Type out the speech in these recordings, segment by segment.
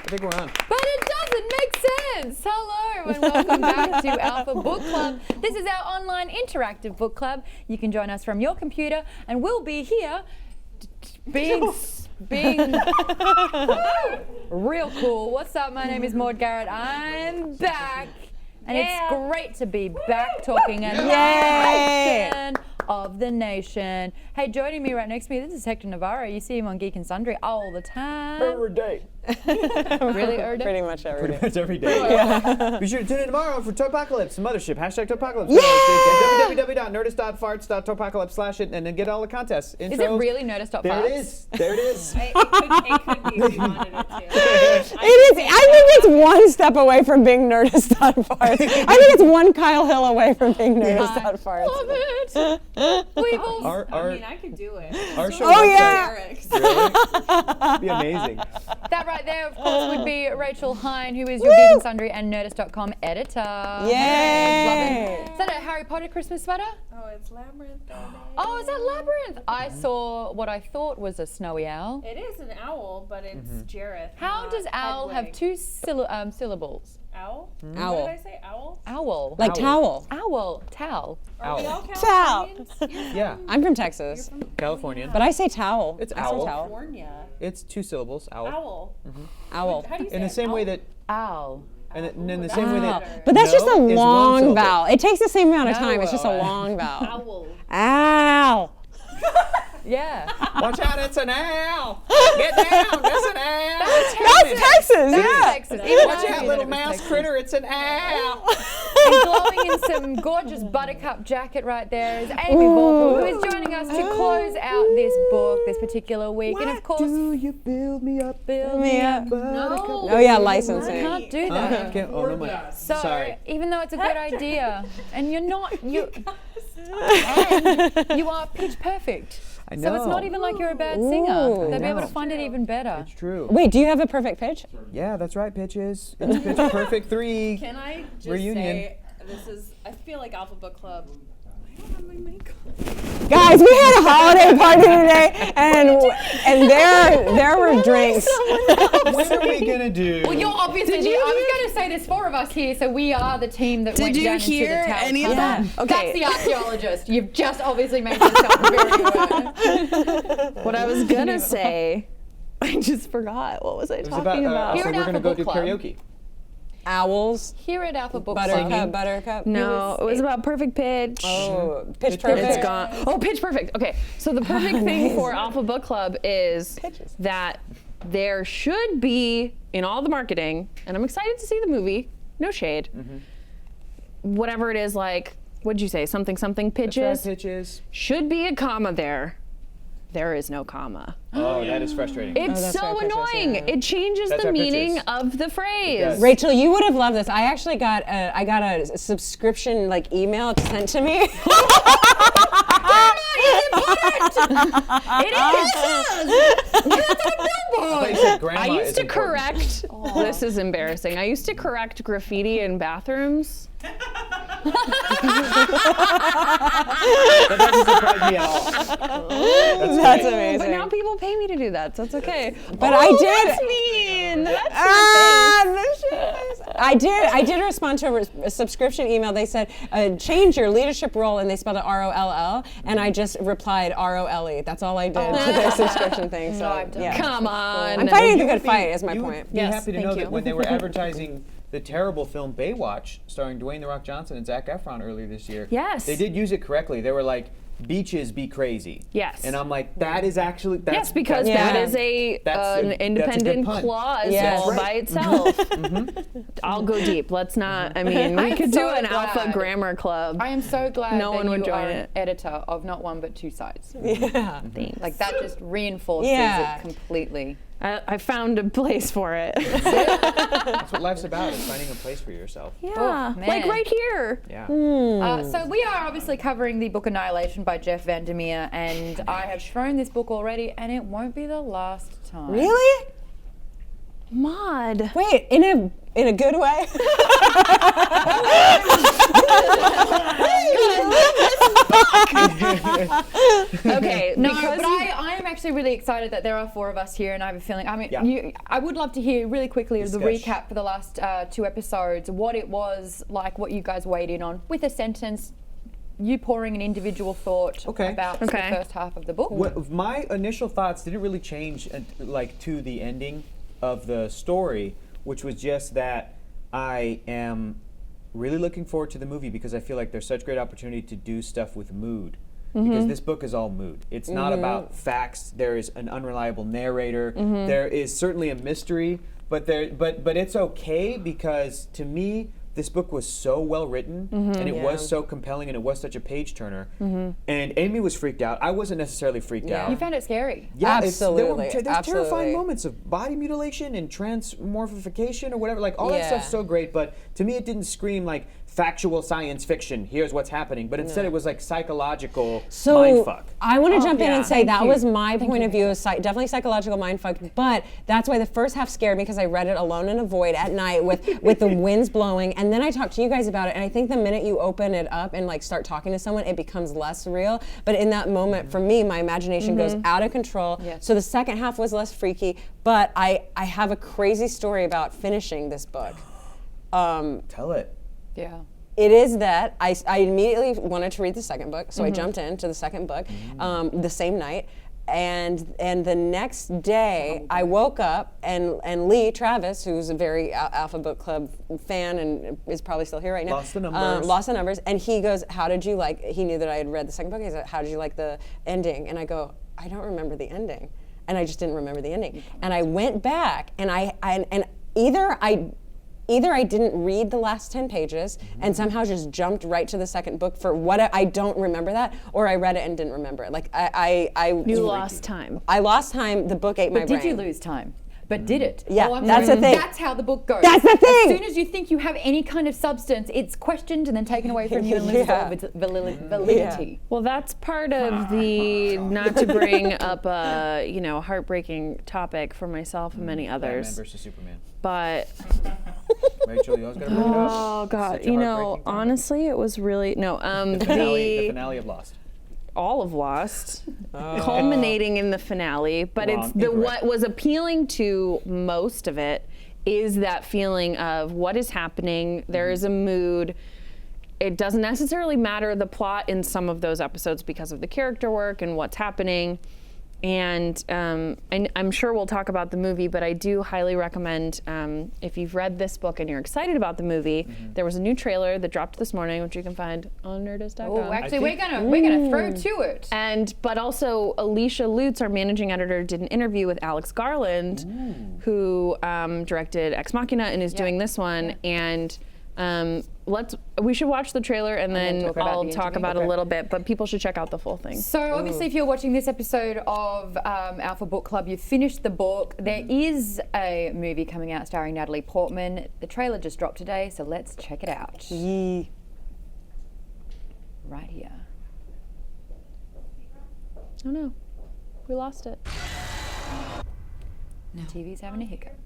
I think we're on. But it doesn't make sense. Hello and welcome back to Alpha Book Club. This is our online interactive book club. You can join us from your computer and we'll be here being real cool. What's up? My name is Maude Garrett. I'm back. And it's great to be back talking Annihilation of the Nation. Hey, joining me right next to me, this is Hector Navarro. You see him on Geek and Sundry all the time. Every day. Really, every day? Pretty much every day. Pretty much every day. Yeah. Be sure to tune in tomorrow for Topocalypse, Mothership, #Topocalypse. Yay! www.nerdist.farts.topocalypse/ and then get all the contests. Intros. Is it really Nerdist.farts? There it is. There it is. It could be if you wanted it to. I think it's one step away from being Nerdist.farts. I think it's one Kyle Hill away from being Nerdist.farts. Love it. Weebles. I mean, I could do it. Our show Oh, website- yeah. Lyrics. Really? It'd be amazing. That right there, of course, would be Rachel Heine, who is your Geek and Sundry and Nerdist.com editor. Yay! Love it. Is that a Harry Potter Christmas sweater? Oh, it's Labyrinth. Oh, is that Labyrinth? I saw what I thought was a snowy owl. It is an owl, but it's Jareth. How not does owl have Hedwig. two syllables? Owl? Owl. What did I say? Owl? Owl. Like towel. Owl. Towel. Are we all Towel. Californians? Yeah. I'm from Texas, California. but I say towel. It's I say owl. towel. California. It's 2 syllables. Owl. Owl. Owl. How do you say In the it? same way that, Owl. and in the same way Owl. that. But that's just a no is long one syllable. vowel. It takes the same amount of time. It's just a Owl. long vowel. Owl. Ow. Yeah. Watch out, it's an owl. Get down, that's an owl. That's Texas, yeah. Texas. Even Watch I out, knew little that it was mouse Texas. critter, it's an owl. And glowing in some gorgeous buttercup jacket right there is Amy Volpool, who is joining us to close out this book this particular week. And of course, Do you build me up? build Me up. Buttercup? Oh yeah, I licensing. can't do that. Can't, oh, no, my. So, Sorry. even though it's a good idea, and you're not, and you are pitch perfect. I know. So it's not even like you're a bad singer. Ooh. They'll be able to know. find it even better. It's true. Wait, do you have a perfect pitch? Yeah, that's right, pitches. It's Pitch Perfect 3. Can I just Reunion. say, I feel like Alpha Book Club. I don't have my mic on. Guys, we had a holiday party today, and there were drinks. What are we going to do? Well, you're obviously. I was going to say there's 4 of us here, so we are the team that went Did you down into the hear tower. any of that? That's Okay. the archaeologist. You've just obviously made yourself very aware. What I was gonna say, I just forgot. What was I It was talking about? Here so at we're Alpha going to go Book do Club. karaoke. Owls, Here at Alpha Book Club. buttercup. No, it was about perfect pitch. Oh, pitch Pitch perfect. It's gone. Oh, pitch perfect. Okay, so the perfect thing for Alpha Book Club is Pitches. that there should be, in all the marketing, and I'm excited to see the movie, no shade, whatever it is, like, what'd you say, something pitches? That's right, pitches. Should be a comma there. There is no comma. Oh, that is frustrating. It's that's so right, pitches, annoying. yeah. It changes That's the our meaning pitches. of the phrase. does. Rachel, you would have loved this. I actually got a subscription email sent to me. It is. I thought you said grandma I used is to important. correct. This is embarrassing. I used to correct graffiti in bathrooms. That doesn't surprise me at all. That's great. amazing. But now people pay me to do that, so it's okay. But I did. That's mean. That's I did respond to a subscription email. They said, change your leadership role, and they spelled it ROLL, and I just replied ROLE. That's all I did to their subscription thing. So, I've done yeah. Come on. I'm fighting the You would good fight, is my you point. would be Yes, happy to thank know you. that when they were advertising the terrible film Baywatch, starring Dwayne The Rock Johnson and Zac Efron earlier this year, Yes. they did use it correctly. They were like, beaches be crazy. Yes. And I'm like, that is actually, that's, Yes, because Yeah. that is an that's a good independent pun. clause Yes. all That's by right. itself. I'll go deep. Let's not. I mean, we I'm could do so an alpha glad. grammar club. I am so glad No that one would you join are it. an editor of not one but 2 sites. Yeah. Like that just reinforces Yeah. it completely. I found a place for it. That's what life's about, is finding a place for yourself. Yeah, Oh, like man. right here. Yeah. So we are obviously covering the book Annihilation by Jeff Vandermeer, and I have shown this book already, and it won't be the last time. Really? Maude. Wait, in a good way? Okay, No, because but I am actually actually really excited that there are 4 of us here, and I have a feeling. I mean, Yeah. I would love to hear really quickly the Discuss. recap for the last 2 episodes, what it was like, what you guys weighed in on, with a sentence. You pouring an individual thought about the first half of the book. My initial thoughts didn't really change like to the ending of the story, which was just that I am really looking forward to the movie because I feel like there's such great opportunity to do stuff with mood. Because this book is all mood. It's not about facts. There is an unreliable narrator. There is certainly a mystery, but it's okay because to me this book was so well written and it was so compelling and it was such a page turner. And Amy was freaked out. I wasn't necessarily freaked out. You found it scary. Yeah, Absolutely. There's terrifying moments of body mutilation and transmorphification or whatever. Like all that stuff's so great, but to me it didn't scream like factual science fiction. Here's what's happening, but instead it was like psychological mindfuck. I want to jump in and say that you. was my point of view. Definitely psychological mindfuck, but that's why the first half scared me because I read it alone in a void at night with the winds blowing, and then I talked to you guys about it, and I think the minute you open it up and like start talking to someone, it becomes less real. But in that moment, for me, my imagination goes out of control. Yes. So the second half was less freaky, but I have a crazy story about finishing this book. Tell it. Yeah. It is that I immediately wanted to read the second book, so I jumped into the second book the same night, and the next day I woke up and Lee Travis, who's a very Alpha Book Club fan and is probably still here right now, lost the numbers, and he goes, "How did you like?" He knew that I had read the second book. He said, "How did you like the ending?" And I go, "I don't remember the ending," and I just didn't remember the ending, and I went back and Either I didn't read the last 10 pages and somehow just jumped right to the second book for what I don't remember that, or I read it and didn't remember it. Like You lost time. I lost time. The book ate my brain. Did you lose time? But did it? Yeah, I'm that's sorry. the thing. That's how the book goes. That's the thing. As soon as you think you have any kind of substance, it's questioned and then taken away from you and loses all of its validity. Well, that's part of the not to bring up a heartbreaking topic for myself and many others. Batman versus Superman. But Rachel, you always gotta bring it up. oh god, Such a heartbreaking thing. honestly, it was really The finale of Lost. all of Lost, culminating in the finale. But Wrong, it's incorrect. what was appealing to most of it is that feeling of what is happening. There is a mood. It doesn't necessarily matter the plot in some of those episodes because of the character work and what's happening. And I'm sure we'll talk about the movie, but I do highly recommend if you've read this book and you're excited about the movie, there was a new trailer that dropped this morning, which you can find on Nerdist.com. Oh, actually, we're gonna throw to it. But also Alicia Lutz, our managing editor, did an interview with Alex Garland, who directed Ex Machina and is doing this one. And we should watch the trailer and then talk about I'll the talk interview. about it a little bit, but people should check out the full thing. So obviously, if you're watching this episode of Alpha Book Club, you've finished the book. There is a movie coming out starring Natalie Portman. The trailer just dropped today, so let's check it out. Right here. Oh no, we lost it. TV's having a hiccup.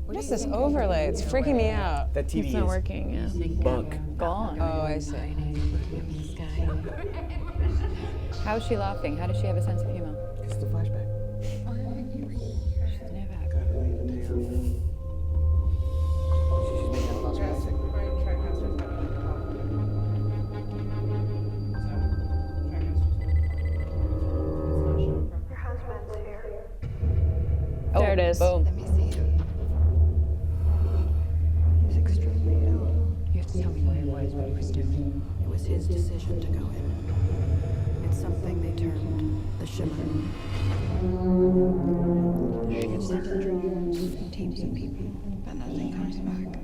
What is this overlay? It's freaking me out. That TV It's not is working. Yeah. bunk. Gone. Oh, I see. How is she laughing? How does she have a sense of humor? It's the flashback. She's never happy. She's making a lost classic. There it is. Boom. Let me see him. He was extremely ill. You have to tell me what it was, what he was doing. It was his decision to go in. It's something they termed the shimmer. She gets sent to drones and teams of people, but nothing comes back.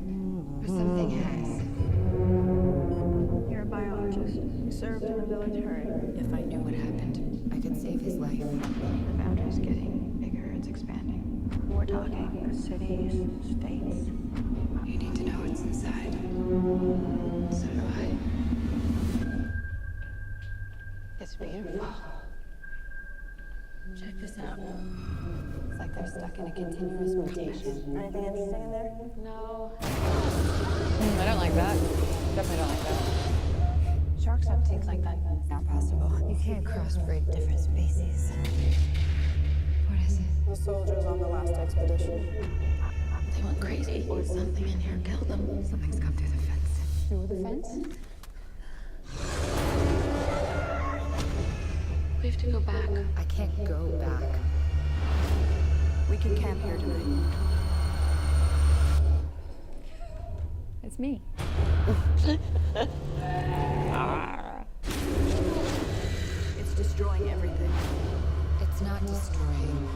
But something has. You're a biologist. You served in the military. If I knew what happened, I could save his life. The boundary's getting bigger, it's expanding. We're talking cities, states. You need to know what's inside. So do I. It's beautiful. Check this out. It's like they're stuck in a continuous rotation. Anything interesting in there? No. I don't like that. Definitely don't like that. uptake like that. Not possible. You can't crossbreed different species. What is it? The soldiers on the last expedition. They went crazy. Something in here killed them. Something's come through the fence. Through the fence? We have to go back. I can't go back. We can camp here tonight. It's me. It's destroying everything. It's not destroying.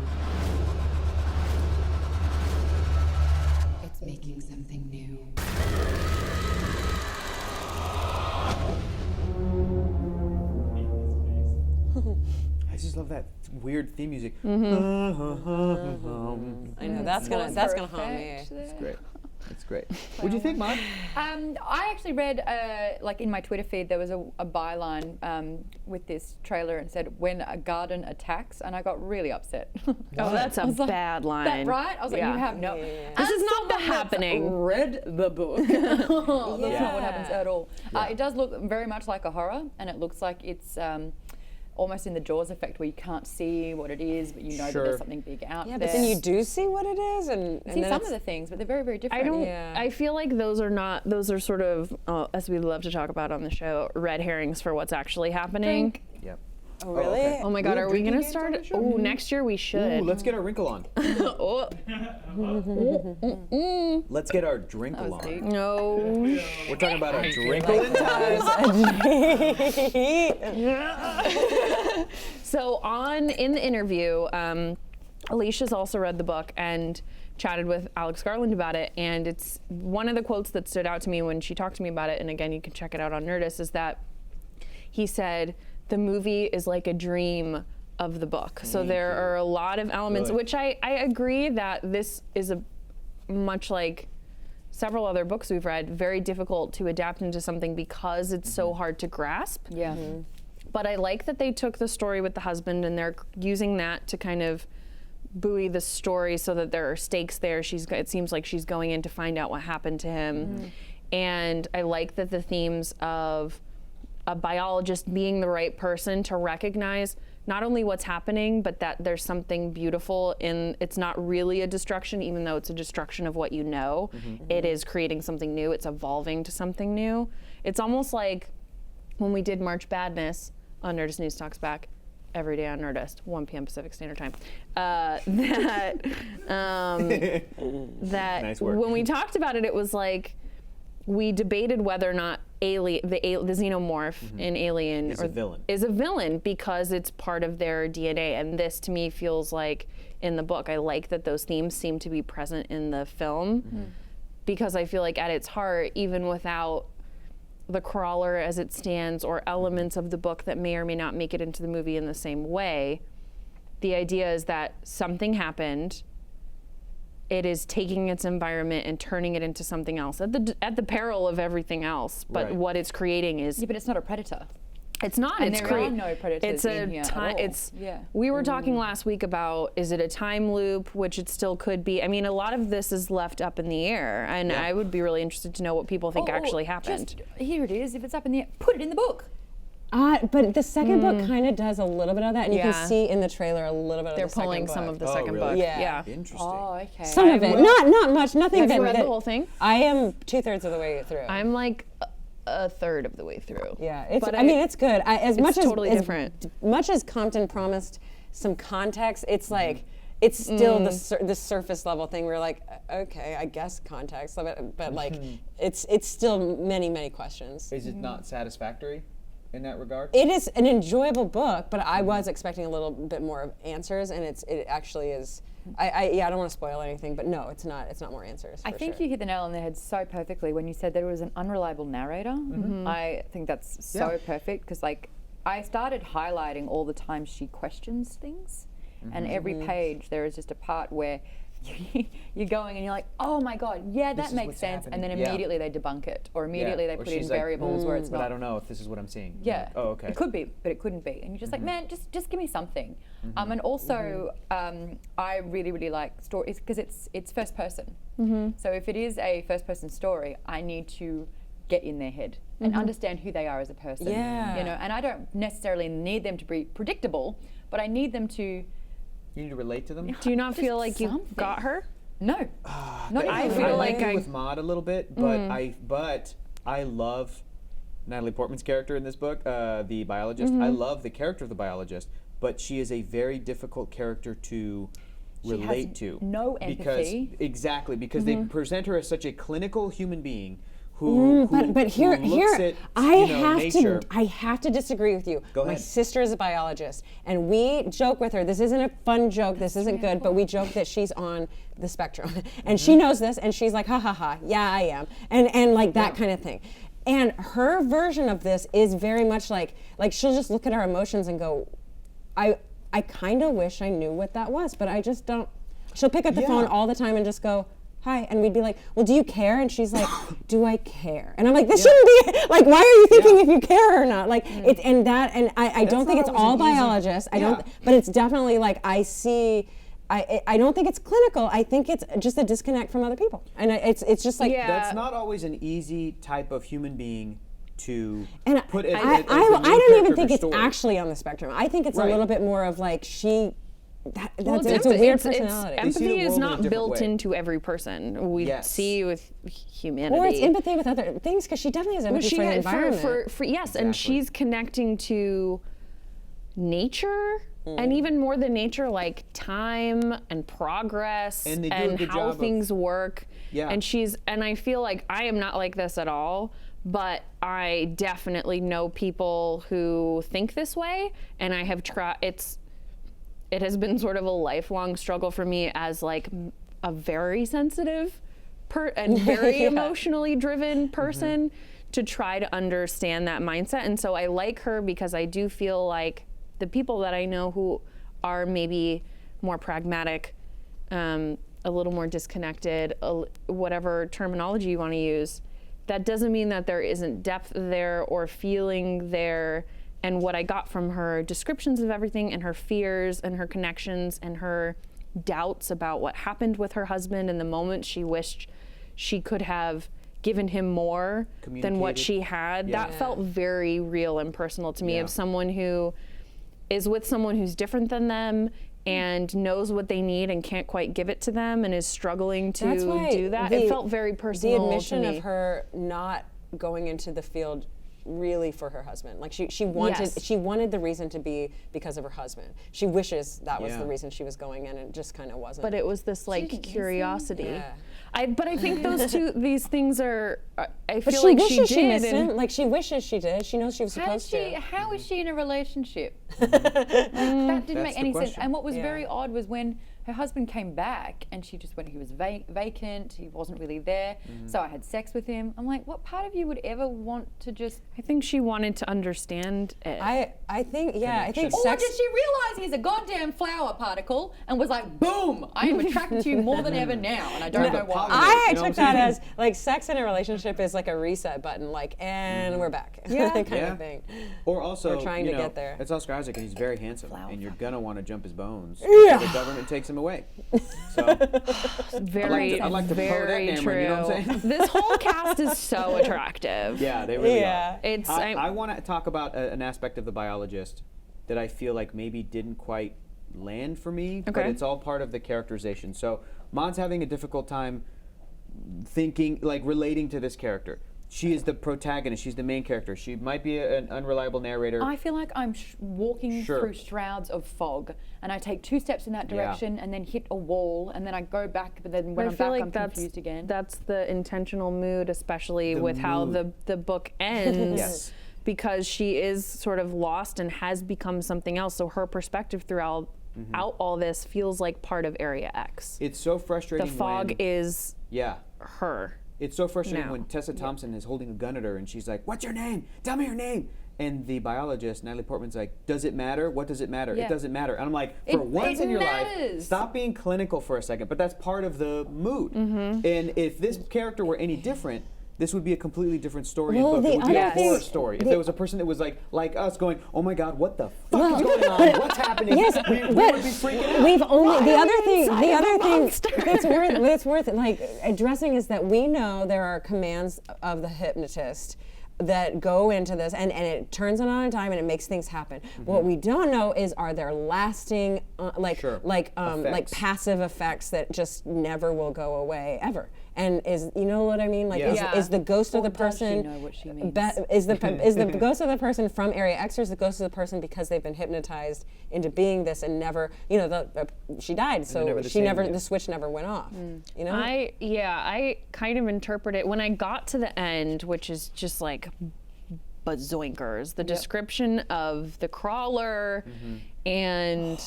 It's making something new. I just love that weird theme music. I know that's gonna haunt me. It's great. It's great. What do you think, Maude? I actually read, like in my Twitter feed, there was a byline with this trailer and said, "When a garden attacks," and I got really upset. Oh, that's a bad line. That right? I was like, Yeah. you have no. This is not the happening. Read the book. That's not what happens at all. It does look very much like a horror, and it looks like it's almost in the Jaws effect, where you can't see what it is, but you know that there's something big out there. Yeah, but then you do see what it is, and see then some of the things, but they're very, very different. I don't. Yeah. I feel like those are sort of, as we love to talk about on the show, red herrings for what's actually happening. Yep. Oh, really? okay. Oh my God, We have are we drinking gonna games on start? the show? Oh, next year we should. Ooh, let's get our wrinkle on. Oh. Let's get our drinkle on. No. We're talking about our drinkle in time. So in the interview, Alicia's also read the book and chatted with Alex Garland about it, and it's one of the quotes that stood out to me when she talked to me about it, and again, you can check it out on Nerdist, is that he said, the movie is like a dream of the book. So there are a lot of elements, Really? which I agree that this is a much like several other books we've read, very difficult to adapt into something because it's so hard to grasp. Yeah. But I like that they took the story with the husband and they're using that to kind of buoy the story so that there are stakes there. It seems like she's going in to find out what happened to him. And I like that the themes of a biologist being the right person to recognize not only what's happening, but that there's something beautiful in, it's not really a destruction, even though it's a destruction of what you know. It is creating something new, it's evolving to something new. It's almost like when we did March Badness on Nerdist News Talks Back, every day on Nerdist, 1 p.m. Pacific Standard Time, that Nice work. when we talked about it, it was like, we debated whether or not the xenomorph in Alien Is a villain. is a villain because it's part of their DNA. And this to me feels like in the book, I like that those themes seem to be present in the film because I feel like at its heart, even without the crawler as it stands or elements of the book that may or may not make it into the movie in the same way, the idea is that something happened. It is taking its environment and turning it into something else at the peril of everything else. But Right. what it's creating is Yeah, but it's not a predator. it's not. And It's there are no predators It's in here at all. Yeah. We were talking last week about, is it a time loop, which it still could be. I mean, a lot of this is left up in the air, and I would be really interested to know what people think actually happened. Just, here it is. If it's up in the air, put it in the book. But the second book kind of does a little bit of that, and you Yeah. can see in the trailer a little bit of They're the second pulling book. some of the Oh, second really? book. Yeah. Interesting. Oh, okay. Some of it, not much, nothing. Have you that- read that- the whole thing? I am 2/3 of the way through. I'm like a third of the way through. Yeah, it's. But I mean, it's good. As much totally as different. much as Compton promised some context, it's like it's still the surface level thing. We're like, okay, I guess context, but like it's still many questions. Is it not satisfactory in that regard? It is an enjoyable book, but I was expecting a little bit more of answers, and it actually is. I don't want to spoil anything, but no, it's not. It's not more answers. I for think sure. you hit the nail on the head so perfectly when you said there was an unreliable narrator. I think that's so perfect because, like, I started highlighting all the times she questions things, and every page there is just a part where you're going and you're like, oh my god, yeah, This that is makes what's sense, and then happening. Yeah. immediately they debunk it, or immediately they Or put in she's like, variables where it's but not. I don't know if this is what I'm seeing. I'm Yeah. like, oh, okay. It could be, but it couldn't be. And you're just like, man, just give me something. And also, I really like stories because it's first person. So if it is a first person story, I need to get in their head and understand who they are as a person. Yeah. You know, and I don't necessarily need them to be predictable, but I need them to. You need to relate to them. Do you not feel like you something. got her? No, not I even. feel like like with Maude a little bit, but I love Natalie Portman's character in this book, the biologist. I love the character of the biologist, but she is a very difficult character to relate has to. no empathy. Because they present her as such a clinical human being who But here, looks at, I nature. have to disagree with you. Go My ahead. sister is a biologist, and we joke with her. This isn't a fun joke. This isn't good, but we joke that she's on the spectrum, and she knows this, and she's like, ha ha ha, yeah, I am, and like that kind of thing. And her version of this is very much like she'll just look at our emotions and go, I kind of wish I knew what that was, but I just don't. She'll pick up the phone all the time and just go, hi, and we'd be like, well, do you care? And she's like, do I care? And I'm like, this shouldn't be, like, why are you thinking if you care or not? Like, I don't think it's all biologists. But it's definitely like, I don't think it's clinical. I think it's just a disconnect from other people. And it's just like, That's not always an easy type of human being to and put as I the main don't character even of think her it's story. actually on the spectrum. I think it's a Right. little bit more of like Well, it's a weird it's- personality. They see the Empathy is world in a not different built way. into every person. We Yes. see with humanity. Or it's empathy with other things, because she definitely has Well, empathy for the environment. for yes, and Exactly. she's connecting to nature, and even more than nature, like time and progress And they do a good how job of- things work. Yeah. And I feel like I am not like this at all, but I definitely know people who think this way, and I have tried. It has been sort of a lifelong struggle for me as like a very sensitive and very emotionally driven person to try to understand that mindset. And so I like her because I do feel like the people that I know who are maybe more pragmatic, a little more disconnected, whatever terminology you want to use, that doesn't mean that there isn't depth there or feeling there. And what I got from her descriptions of everything and her fears and her connections and her doubts about what happened with her husband and the moment she wished she could have given him more than what Communicated. she had, that felt very real and personal to me, Yeah. of someone who is with someone who's different than them and knows what they need and can't quite give it to them and is struggling to That's why do that. It felt very personal The admission to me. of her not going into the field really for her husband. Like she wanted the reason to be because of her husband. She wishes that was Yeah. the reason she was going in, and it just kind of wasn't. But it was this like curiosity. Yeah. But I think these things are. I But feel she like wishes she she did. missed and him. Like she wishes she did. She knows she was How supposed to. how is she in a relationship? That didn't make the any sense. question. And what was Yeah. very odd was when her husband came back and she just, when he was vacant, he wasn't really there. So I had sex with him. I'm like, what part of you would ever want to just? I think she wanted to understand it. I think I think Or sex. did she realize he's a goddamn flower particle and was like, boom, I am attracted to you more than ever now, and I don't know why. I You know what took I'm that saying? as like sex in a relationship is like a reset button, like, and we're back, kind of thing. Or also, Or trying you to know, get there. it's Oscar Isaac, and he's very handsome, and you're gonna want to jump his bones. Yeah. until the government takes him away. So very, I'd like to throw that very Cameron, true. you know what I'm saying? This whole cast is so attractive. yeah, they really Yeah. are. It's I want to talk about an aspect of the biologist that I feel like maybe didn't quite land for me, but Okay. it's all part of the characterization. So Maud's having a difficult time thinking, like relating to this character. She is the protagonist. She's the main character. She might be an unreliable narrator. I feel like I'm walking Sure. through shrouds of fog, and I take 2 steps in that direction, and then hit a wall, and then I go back, but then when I I'm feel back, like I'm confused again. That's the intentional mood, especially The with how mood. the book ends. Yes. Because she is sort of lost and has become something else. So her perspective throughout out all this feels like part of Area X. It's so The frustrating. fog when, is yeah. her. It's so frustrating now. when Tessa Thompson is holding a gun at her and she's like, "What's your name? Tell me your name." And the biologist, Natalie Portman's like, "Does it matter? What does it matter? Yeah. It doesn't matter." And I'm like, for once it in your life, matters. stop being clinical for a second. But that's part of the mood. And if this character were any different, this would be a completely different story. Well, and book. the It would be a other thing- horror story. If there was a person that was like us going, oh my God, what the fuck is going on? What's happening? Yes, we would but be freaking out. we've only the other thing that's worth like addressing is that we know there are commands of the hypnotist that go into this and it turns it on a dime and it makes things happen. What we don't know is are there lasting like Effects. passive effects that just never will go away ever. And is you know what I mean? Like Yeah. is the ghost of the does she person know what she means? is the ghost of the person from Area X or is the ghost of the person because they've been hypnotized into being this and never she died so never the she same never again. the switch never went off. You know? I kind of interpret it when I got to the end, which is just like bazoinkers. The description of the crawler and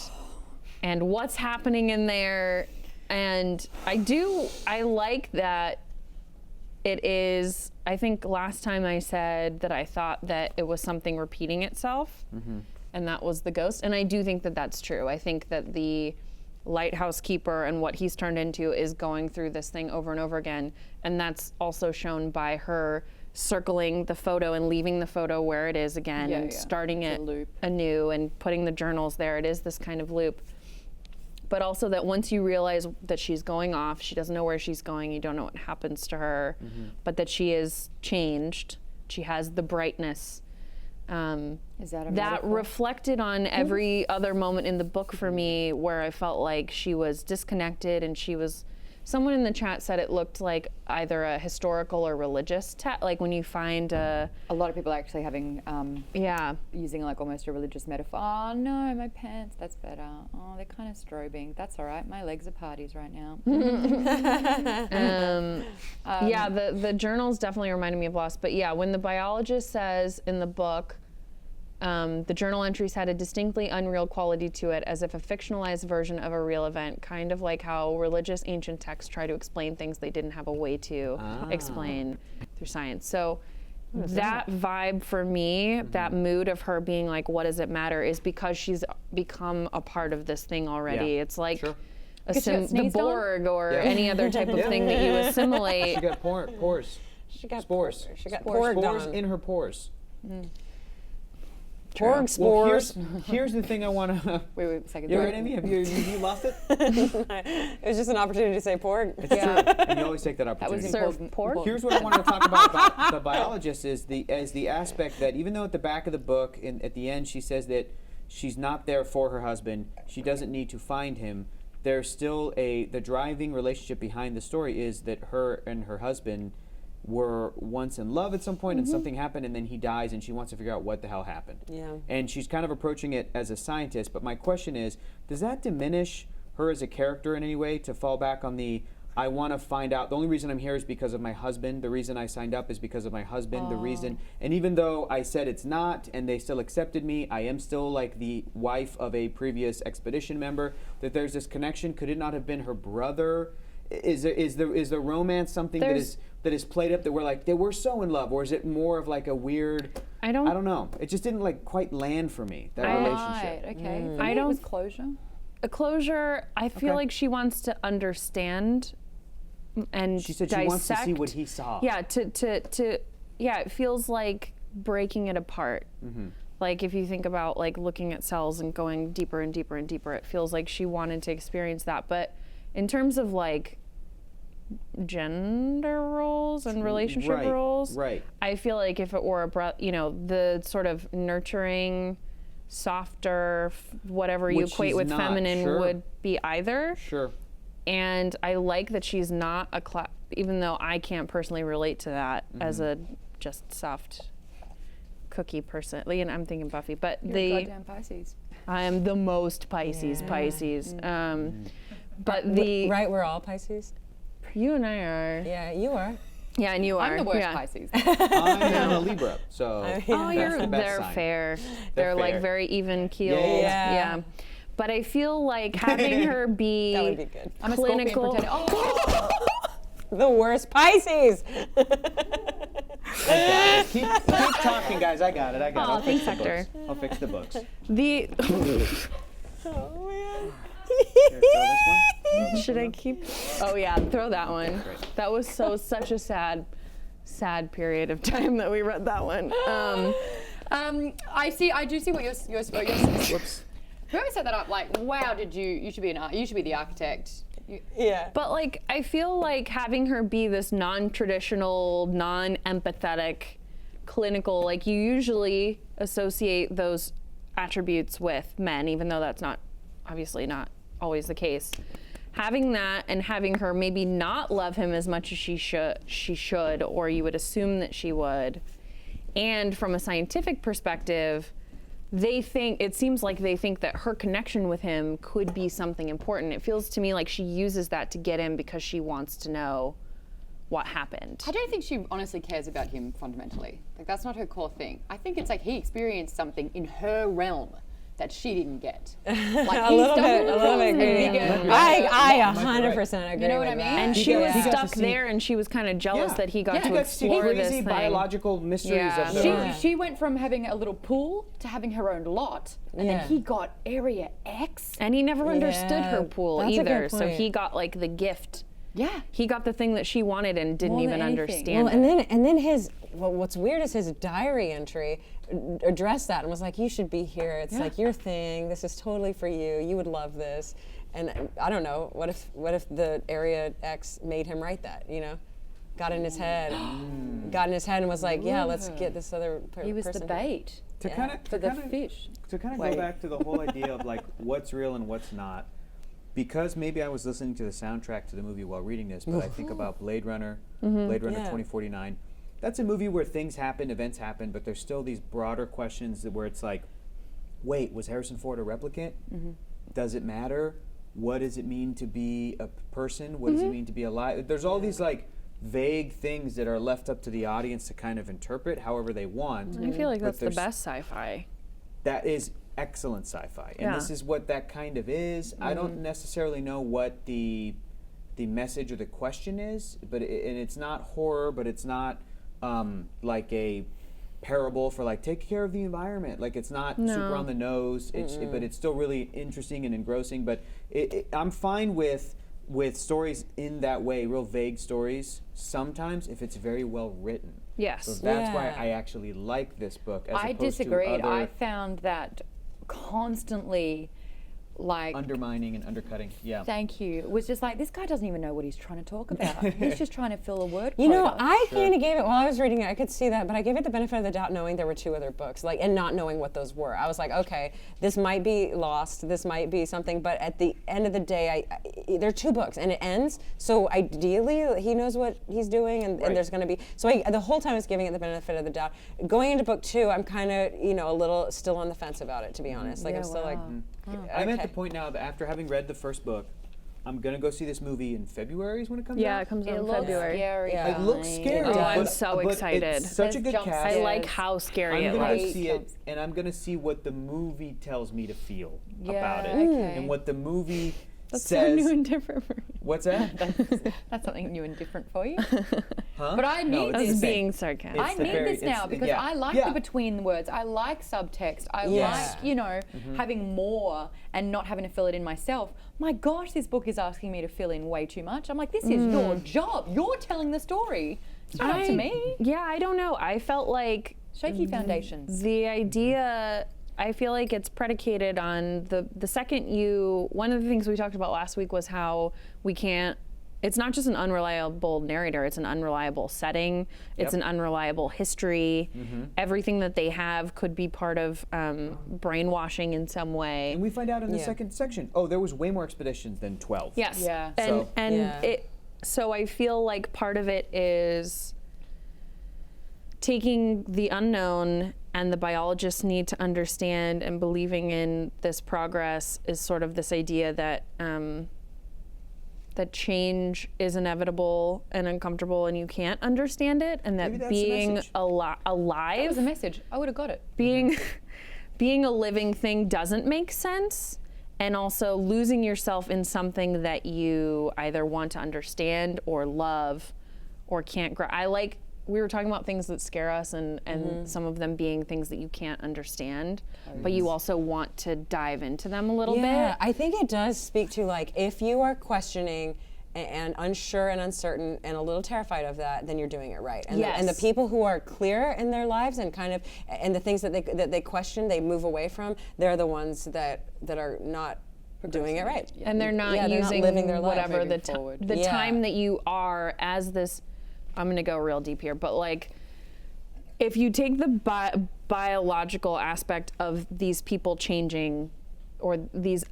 what's happening in there. And I like that it is, I think last time I said that I thought that it was something repeating itself, and that was the ghost. And I do think that that's true. I think that the lighthouse keeper and what he's turned into is going through this thing over and over again. And that's also shown by her circling the photo and leaving the photo where it is again and starting It's it a loop. anew and putting the journals there. It is this kind of loop. But also that once you realize that she's going off, she doesn't know where she's going, you don't know what happens to her, but that she is changed. She has the brightness. Is that a that metaphor? reflected on every other moment in the book for me where I felt like she was disconnected and she was, someone in the chat said it looked like either a historical or religious like when you find A lot of people are actually having using like almost a religious metaphor. Oh no, my pants, that's better. Oh, they're kind of strobing. That's all right. My legs are parties right now. the journals definitely reminded me of Lost. But yeah, when the biologist says in the book, the journal entries had a distinctly unreal quality to it, as if a fictionalized version of a real event, kind of like how religious ancient texts try to explain things they didn't have a way to explain through science. So that vibe for me, that mood of her being like, what does it matter, is because she's become a part of this thing already. It's like the Borg or any other type of thing that you assimilate. She got pores. She got Spores. She got Spores porged in her pores. Porg spores. Well, here's the thing I want to. Wait a second. You heard Amy? Have you lost it? It was just an opportunity to say porg. It's true. And you always take that That was opportunity. important. Pork? Here's what I wanted to talk about the biologist is the aspect that even though at the back of the book at the end she says that she's not there for her husband, she doesn't need to find him. There's still the driving relationship behind the story is that her and her husband were once in love at some point and something happened and then he dies and she wants to figure out what the hell happened. Yeah. And she's kind of approaching it as a scientist, but my question is, does that diminish her as a character in any way to fall back on I want to find out, the only reason I'm here is because of my husband, the reason I signed up is because of my husband, the reason, and even though I said it's not and they still accepted me, I am still like the wife of a previous expedition member, that there's this connection. Could it not have been her brother? Is the romance something that is played up that we're like they were so in love, or is it more of like a weird? I don't know. It just didn't like quite land for me, that relationship. Right, okay. I don't- It was closure. A closure, I feel like she wants to understand and She said dissect. she wants to see what he saw. Yeah, it feels like breaking it apart. Like if you think about like looking at cells and going deeper and deeper and deeper, it feels like she wanted to experience that. But in terms of like gender roles and relationship roles, I feel like if it were the sort of nurturing, softer, whatever you Which equate she's with not, feminine sure. would be either. Sure. And I like that she's not even though I can't personally relate to that as a just soft cookie person. And I'm thinking Buffy, but You're a goddamn Pisces. I am the most Pisces. But Right, we're all Pisces. you and I are. Yeah, you are. Yeah, and you are. I'm the worst yeah. Pisces. I am a Libra, so Oh, that's the best they're sign. fair. They're They're like fair. very even keeled. Yeah. But I feel like having her be, That would be good. I'm a clinical. Scorpion pretending. The worst Pisces. Keep talking, guys. I got it. I'll thanks, fix the Hector. books. I'll fix the books. The Oh man. Here, throw this one. should I keep? Oh yeah, throw that one. That was such a sad sad period of time that we read that one. I do see what you're Whoops. whoever set that up, like, wow, you should be the architect. Yeah. But like, I feel like having her be this non-traditional, non-empathetic, clinical, like you usually associate those attributes with men, even though that's obviously not always the case. Having that and having her maybe not love him as much as she should, or you would assume that she would. And from a scientific perspective, it seems like they think that her connection with him could be something important. It feels to me like she uses that to get him because she wants to know what happened. I don't think she honestly cares about him fundamentally. Like, that's not her core thing. I think it's like he experienced something in her realm that she didn't get. Like, a little bit agree. I 100% agree. You know what with I mean? that. And she was He got stuck to see- there, and she was kind of jealous Yeah. that he got to He got to see explore this crazy thing. biological mysteries Yeah. of the She went from having a little pool to having her own lot, and Yeah. then he got Area X. And he never understood her Yeah, pool that's a good either, so point. he got like the gift. Yeah. He got the thing that she wanted and didn't More even than anything. understand Well, it. and then what's weird is his diary entry addressed that and was like, you should be here. It's like your thing. This is totally for you. You would love this. And I don't know. What if the Area X made him write that? You know, got in his head and was like, yeah, let's get this other person. He was the here. bait To kind of for the fish. To kind of Wait. go back to the whole idea of like what's real and what's not, because maybe I was listening to the soundtrack to the movie while reading this, but I think about Blade Runner, Blade Runner Yeah. 2049. That's a movie where things happen, events happen, but there's still these broader questions where it's like, wait, was Harrison Ford a replicant? Does it matter? What does it mean to be a person? What does it mean to be alive? There's all these like vague things that are left up to the audience to kind of interpret however they want. I feel like But that's the there's- best sci-fi. That is excellent sci-fi, and Yeah. this is what that kind of is. I don't necessarily know what the message or the question is, but and it's not horror, but it's not like a parable for like take care of the environment. Like it's not super on the nose. But it's still really interesting and engrossing. But I'm fine with stories in that way, real vague stories. Sometimes if it's very well written. Yes. So that's why Yeah. I actually like this book. As I opposed disagree. To other I found that constantly, like, undermining and undercutting. Yeah. thank you. It was just like, this guy doesn't even know what he's trying to talk about. He's just trying to fill a word You know, quota. I kind of gave it, while I was reading it, I could see that, but I gave it the benefit of the doubt knowing there were two other books, like, and not knowing what those were. I was like, okay, this might be lost, this might be something, but at the end of the day, there are two books, and it ends, so ideally, he knows what he's doing, and there's going to be, so the whole time I was giving it the benefit of the doubt. Going into book two, I'm kind of, a little still on the fence about it, to be honest. Like, Yeah, I'm still like, I'm at okay. the point now that after having read the first book, I'm gonna go see this movie in February is when it comes out. Yeah, it comes out It in looks February. scary. Yeah. It looks guys. scary. Oh, I'm but- so but excited. It's such a There's good jump cast. I scares. like how scary I'm it gonna was. go see it, and I'm gonna see what the movie tells me to feel about it, okay. and what the movie That's so says. new and different for me. What's that? That's something new and different for you. Huh? But I No, need it's I the was this. same. being sarcastic. I It's the need very- this now it's- because yeah. I like Yeah. the between the words. I like subtext. I Yes. like, having more and not having to fill it in myself. My gosh, this book is asking me to fill in way too much. I'm like, this is your job. You're telling the story. It's not up to me. Yeah, I don't know. I felt like Shaky foundations. the idea, I feel like it's predicated on the second one of the things we talked about last week was how we can't, it's not just an unreliable narrator, it's an unreliable setting, it's Yep. an unreliable history. Everything that they have could be part of brainwashing in some way. And we find out in the Yeah. second section. Oh, there was way more expeditions than 12. Yes. Yeah. And So- and so I feel like part of it is taking the unknown and the biologists need to understand, and believing in this progress is sort of this idea that that change is inevitable and uncomfortable and you can't understand it, and Maybe that that's the being message. That was alive, a message. I would have got it. being being a living thing doesn't make sense, and also losing yourself in something that you either want to understand or love or can't we were talking about things that scare us, and some of them being things that you can't understand, but you also want to dive into them a little Yeah, bit. I think it does speak to, like, if you are questioning and unsure and uncertain and a little terrified of that, then you're doing it right. And, Yes. and the people who are clear in their lives and kind of, and the things that they question, they move away from, they're the ones that are not doing it right. And they're not Yeah, they're not using living their life. whatever Moving the Yeah. time that you are as this. I'm gonna go real deep here, but like, if you take the biological aspect of these people changing, or these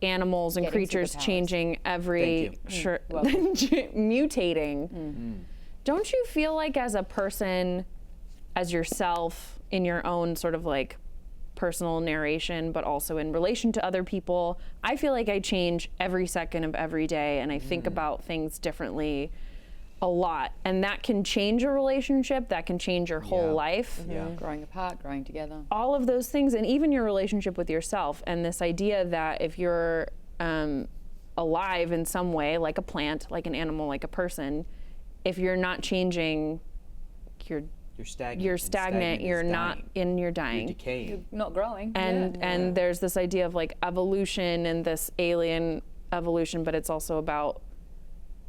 animals and Getting creatures superpowers. changing every mutating, don't you feel like as a person, as yourself in your own sort of like personal narration, but also in relation to other people, I feel like I change every second of every day, and I think about things differently a lot, and that can change a relationship, that can change your whole life. Growing apart, growing together. All of those things, and even your relationship with yourself, and this idea that if you're alive in some way, like a plant, like an animal, like a person, if you're not changing, you're stagnant. You're stagnant. You're not in. You're dying. You're decaying. Not growing. And there's this idea of like evolution and this alien evolution, but it's also about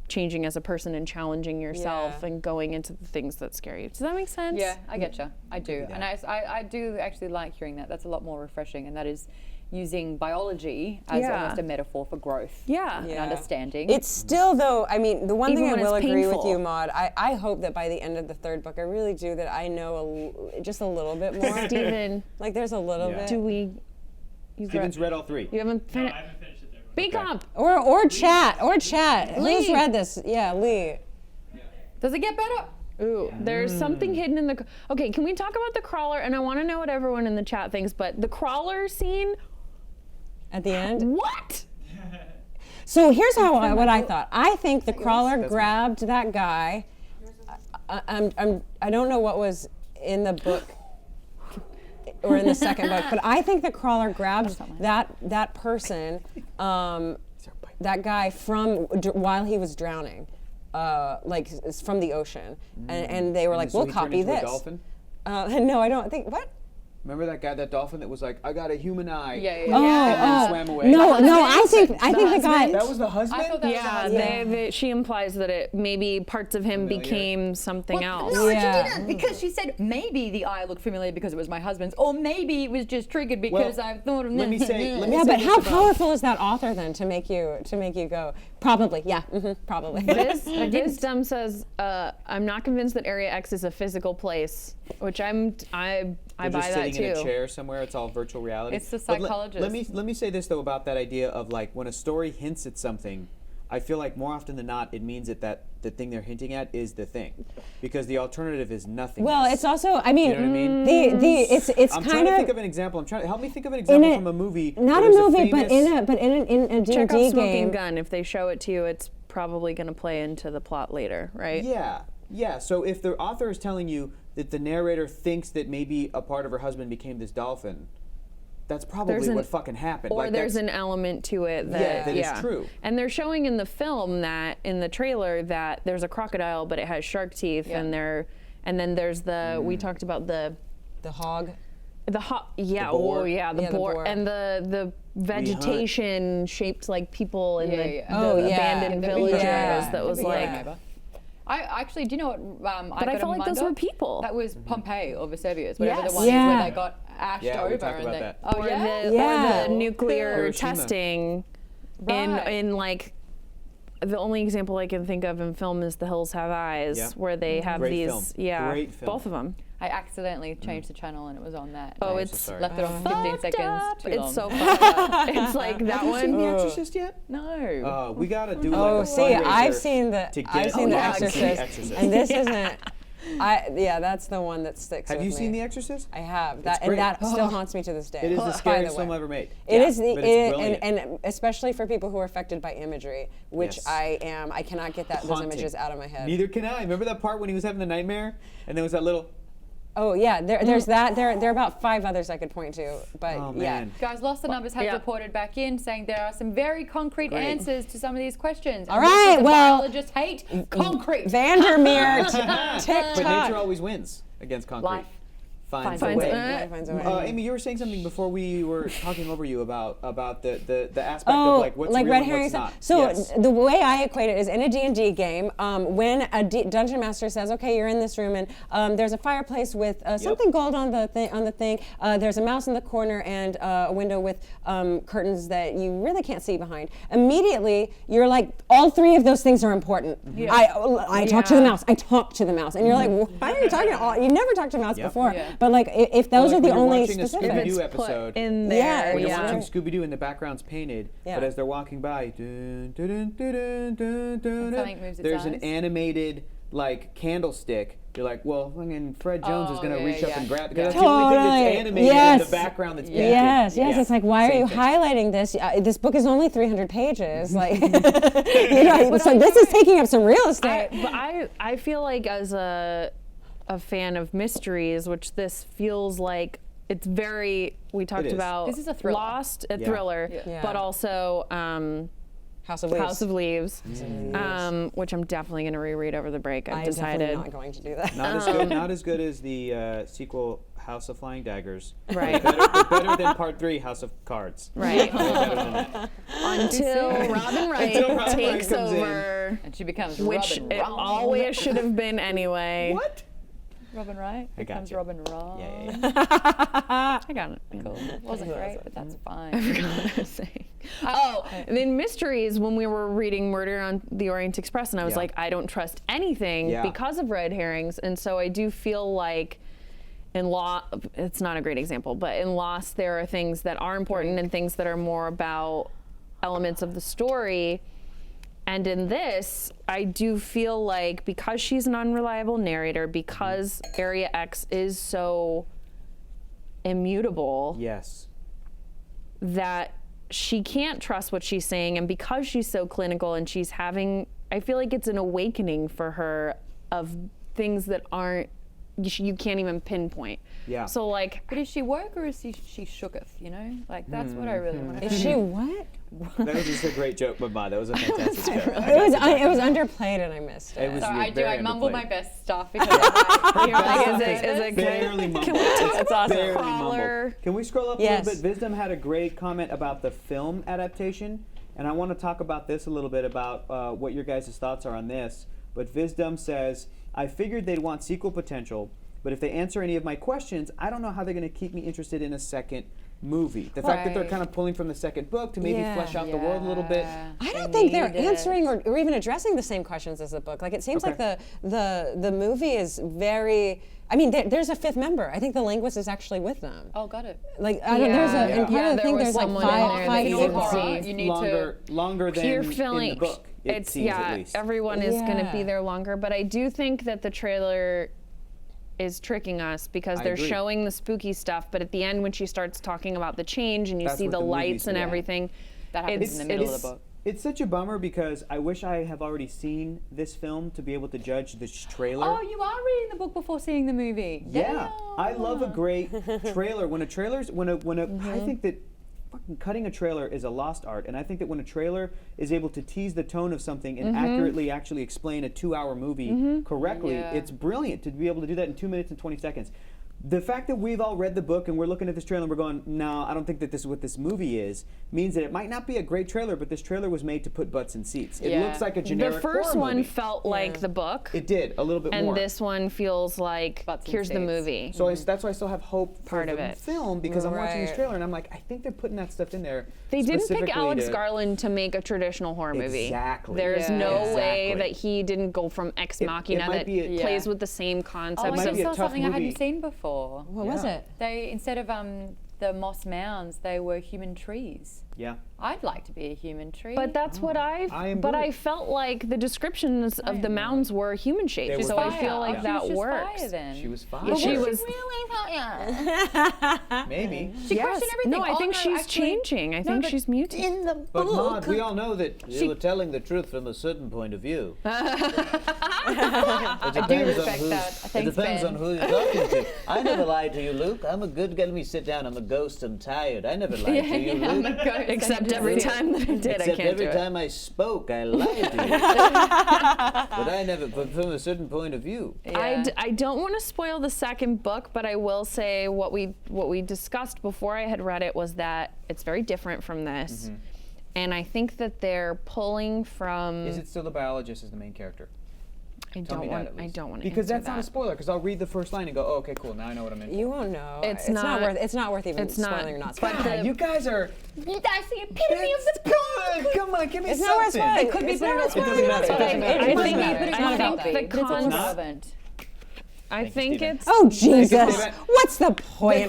changing as a person and challenging yourself and going into the things that scare you. Does that make sense? Yeah, I getcha. I do. And I do actually like hearing that. That's a lot more refreshing. And that is using biology as almost a metaphor for growth. Yeah. And understanding. It's still, though, I mean, the one Even thing I when will it's agree with painful. you, Maude, I hope that by the end of the third book, I really do, that I know just a little bit more. Steven, Like, there's a little bit. do we? Steven's read all 3. You haven't No, finished. I haven't finished it there. Be Okay. comp. Or chat. Who's Lee. read this? Yeah, Lee. Does it get better? Ooh, there's something hidden in the. Okay, can we talk about the crawler? And I want to know what everyone in the chat thinks. But the crawler scene. At the end. What? So here's what I thought. I think the crawler grabbed that guy. I don't know what was in the book or in the second book, but I think the crawler grabbed that person, that guy while he was drowning, like from the ocean, and they were like, So "We'll he turned copy into a this." dolphin? No, I don't think what. Remember that dolphin that was like, I got a human eye. Yeah. And then swam away. No, I think the guy. That was the husband? I thought that was Yeah, the husband. she implies that it maybe parts of him Familiar. became something else. No, Yeah. she didn't, because she said maybe the eye looked familiar because it was my husband's, or maybe it was just triggered because I thought of let me say Yeah, but this how about- powerful is that author then to make you go? Probably, yeah, probably. This dumb says, I'm not convinced that Area X is a physical place, which I They're buy just that sitting too. in a chair somewhere. It's all virtual reality. It's the But psychologist. let me say this though about that idea of like when a story hints at something, I feel like more often than not it means that the thing they're hinting at is the thing, because the alternative is nothing. Well, it's also, I mean, You know what I mean? it's I'm kind trying to of think of an example. Help me think of an example from a movie. not where a there's movie, but famous- in a Check out D&D Smoking game. Gun. If they show it to you, it's probably going to play into the plot later, right? Yeah. So if the author is telling you that the narrator thinks that maybe a part of her husband became this dolphin, that's probably what fucking happened. Or Like, there's that's- an element to it that that is true. And they're showing in the film that in the trailer that there's a crocodile, but it has shark teeth, and then there's the we talked about the hog. yeah, The boar. oh yeah, the Yeah, the boar, boar. and the vegetation shaped like people in the abandoned The villages. yeah. That was Yeah. like. I actually, do you know what? But I felt like those were people. That was Pompeii or Vesuvius, whatever Yes. the ones where Yeah. they got ashed Yeah, we over. talked and about they, that. Oh Or yeah. Yeah. or the nuclear Hiroshima. testing Right. in like the only example I can think of in film is The Hills Have Eyes, Yeah. where they have Great these film. Great film. both of them. I accidentally changed the channel and it was on that. Oh, I it's sorry. left it on 15 seconds too long. It's so fun. It's like that Have you seen The one. Exorcist yet? No. We gotta do Oh, like a see, fundraiser I've seen the to get The us to see The Exorcist, Exorcist. and this isn't. That's the one that sticks. Have with you me. seen The Exorcist? I have It's that, great. and that still haunts me to this day. It is the by scariest way. film ever made. It is, but it's brilliant. and especially for people who are affected by imagery, which Yes. I am. I cannot get those Haunting. images out of my head. Neither can I. Remember that part when he was having the nightmare, and there was that little. Oh yeah, there's that. There are about 5 others I could point to, but Oh yeah. man. Guys, Lost the Numbers has Yeah. reported back in saying there are some very concrete Great. answers to some of these questions. All And what right, do the well, biologists hate concrete. Vandermeer, But TikTok. nature always wins against concrete. Life, finds Finds a way. a- Finds a way. Amy, you were saying something before we were talking over you about the aspect Oh, of like what's like real red and herring what's stuff. not. So Yes. the way I equate it is in a D&D game, when a dungeon master says, "Okay, you're in this room, and there's a fireplace with something gold on the thing. There's a mouse in the corner and a window with curtains that you really can't see behind." Immediately, you're like, all three of those things are important. Yeah. I talk to the mouse. I talk to the mouse, and you're like, "Why are you talking to all? You never talked to a mouse before." Yeah. But like, if those Like are the when you're only watching a specifics. Scooby-Doo Put episode. in there. Yeah, When you're yeah. watching Scooby-Doo and the background's painted, Yeah. but as they're walking by, dun, dun, dun, dun, dun, dun, something moves its there's an eyes. animated like candlestick. You're like, well, fucking Fred Jones is gonna yeah, reach up yeah. and grab because Yeah. that's the only thing Totally. that's animated Yes. in the background that's painted. Yes, yes. Yeah. It's like, why are Same you thing. highlighting this? This book is only 300 pages. Like, so this is taking up some real estate. I feel like as a fan of mysteries, which this feels like it's very, we talked is. about This is a thriller. Lost, a Yeah. thriller, Yeah. but also House of Leaves. House of Leaves, which I'm definitely going to reread over the break. I've I'm decided. definitely not going to do that. Not as good as the sequel House of Flying Daggers. Right. But better than Part 3 House of Cards. Right. Better than that. Until Robin Wright Until Robin takes Wright comes in. over, And she becomes which Robin it Wrong. always should have been anyway. What? Robin Wright I got becomes you. Robin Wrong. Yeah. I got it. Cool. Wasn't great, but that's fine. And then mysteries, when we were reading Murder on the Orient Express, and I was Yeah. like, I don't trust anything Yeah. because of red herrings. And so I do feel like in it's not a great example, but in Lost, there are things that are important and things that are more about elements of the story. And in this, I do feel like because she's an unreliable narrator, because Area X is so immutable, Yes. that she can't trust what she's saying, and because she's so clinical and she's having, I feel like it's an awakening for her of things that aren't, you can't even pinpoint. Yeah. So like, But is she woke or is she shooketh, you know? Like, that's what I really want to know. Is she what? That was just a great joke, but that was a fantastic joke. It was underplayed and I missed it. It was Sorry, very I mumble underplayed. my best stuff because I'm you're like, is it Barely mumbled. That's awesome. Barely Crawler. mumbled. Can we scroll up Yes. a little bit? Visdom had a great comment about the film adaptation, and I want to talk about this a little bit about what your guys' thoughts are on this. But Visdom says, I figured they'd want sequel potential, but if they answer any of my questions, I don't know how they're going to keep me interested in a second movie. The fact that they're Right. kind of pulling from the second book to maybe Yeah. flesh out the world a little bit. I don't think they're need it. answering or even addressing the same questions as the book. Like it seems Okay. like the movie is very. I mean, there's a fifth member. I think the linguist is actually with them. Oh, got it. Like I don't, there's a Yeah. and part Yeah, of the there thing was there's like someone in five there five that you people. didn't see. You need to longer than You're in feeling the book. It seems at least. everyone is going to Yeah. be there longer, but I do think that the trailer is tricking us because I they're agree. showing the spooky stuff, but at the end when she starts talking about the change and you That's see what the the movie's lights and doing. everything, That happens in the middle of the book. It's such a bummer because I wish I have already seen this film to be able to judge this trailer. Oh, you are reading the book before seeing the movie. Yeah, I love a Damn. great trailer. When a trailer's I Mm-hmm. think that fucking cutting a trailer is a lost art, and I think that when a trailer is able to tease the tone of something and accurately actually explain a 2-hour movie correctly, Yeah. it's brilliant to be able to do that in 2 minutes and 20 seconds. The fact that we've all read the book and we're looking at this trailer and we're going, no, I don't think that this is what this movie is, means that it might not be a great trailer, but this trailer was made to put butts in seats. It Yeah. looks like a the generic first horror one movie. felt like the book, It did, a little bit and more. this one feels like Butts and here's the seats. movie. So that's why I still have hope Part for of the it. film, because I'm watching this Right. trailer and I'm like, I think they're putting that stuff in there. They didn't pick specifically Alex to- Garland to make a traditional horror movie. Exactly. There's Yeah. no way Exactly. that he didn't go from Ex Machina might that be a- plays Yeah. with the same Oh, concepts. I might just be a saw tough something I movie. hadn't seen before. What was Yeah. it? They instead of the moss mounds, they were human trees. Yeah. I'd like to be a human tree. But that's what I am but I Groot. felt like the descriptions of the am mounds were human shaped. They So were I fire. feel like Yeah. that she was just works. Fire, then. She was fine. Yeah, she was was. really fire. Maybe. She Yes. questioned everything. No, I Oh, think no, she's actually- changing. I no, think but she's mutating. in the But book. Maude, we all know that you were telling the truth from a certain point of view. It I do depends on respect who's- that. It Thanks, depends Ben. on who you're talking to. I never lied to you, Luke. I'm a good. Let me sit down. I'm a ghost and tired. I never lied to you, I'm Luke. a ghost Except every time that I did, I Except can't every do it. time I spoke, I lied to you. but from a certain point of view. I don't want to spoil the second book, but I will say what we discussed before I had read it was that it's very different from this, and I think that they're pulling from. Is it still the biologist as the main character? I Tell me that at I least. don't want to Because answer that's not a spoiler. Because I'll read the first line and go, oh, okay, cool. Now I know what I'm in. You won't know. It's not- worth. It's not worth even it's not- spoiling or not but spoiling. the- You guys are. That's the epitome of the book. Come on, give me It's not worth something. spoiling. It could be It's not better. worth It doesn't spoiling. matter. It doesn't matter. It It doesn't doesn't matter. matter. It's I not think about the that. It's cons- irrelevant. I think Steven. it's. Oh Jesus! Steven. What's the point?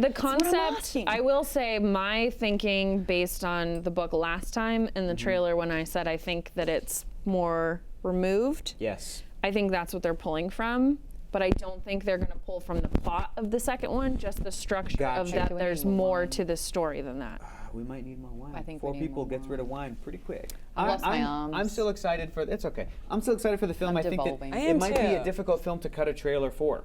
The concept, asking. I will say my thinking based on the book last time and the trailer when I said I think that it's more removed. Yes. I think that's what they're pulling from, but I don't think they're going to pull from the plot of the second one, just the structure of Gotcha. that Do we there's need more more wine? to the story than that. We might need more wine. I think we 4 need people more gets rid of wine pretty quick. I lost my I'm arms. still excited for. It's okay. I'm still excited for the film. I'm I think that devolving. I it am might be a too. difficult film to cut a trailer for.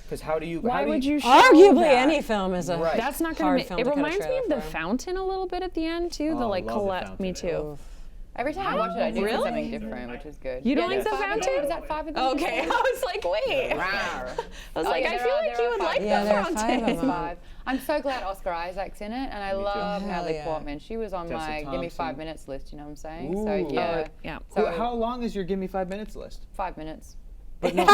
Because how do you? Why how do would you show Arguably, that? any film is a Right. That's not hard going film to. It to cut a reminds me trailer of The for. Fountain a little bit at the end too. Oh, The like love The Colette. Fountain. Me too. Every time I watch it, I do Really? something different, which is good. You don't Yeah, like The there's 5 of them. Fountain? Is that 5 of them? Okay, I was like, wait. Rawr. I was like, yeah, I there feel are- like there you are would 5. like Yeah, The there are 5 Fountain. of There's them. 5. I'm so glad Oscar Isaac's in it, and I love Natalie yeah. Portman. She was on Tessa my Give Me 5 Thompson. Minutes list, you know what I'm saying? Ooh. So yeah. Yeah. So How long is your Give Me 5 Minutes list? 5 minutes. But no.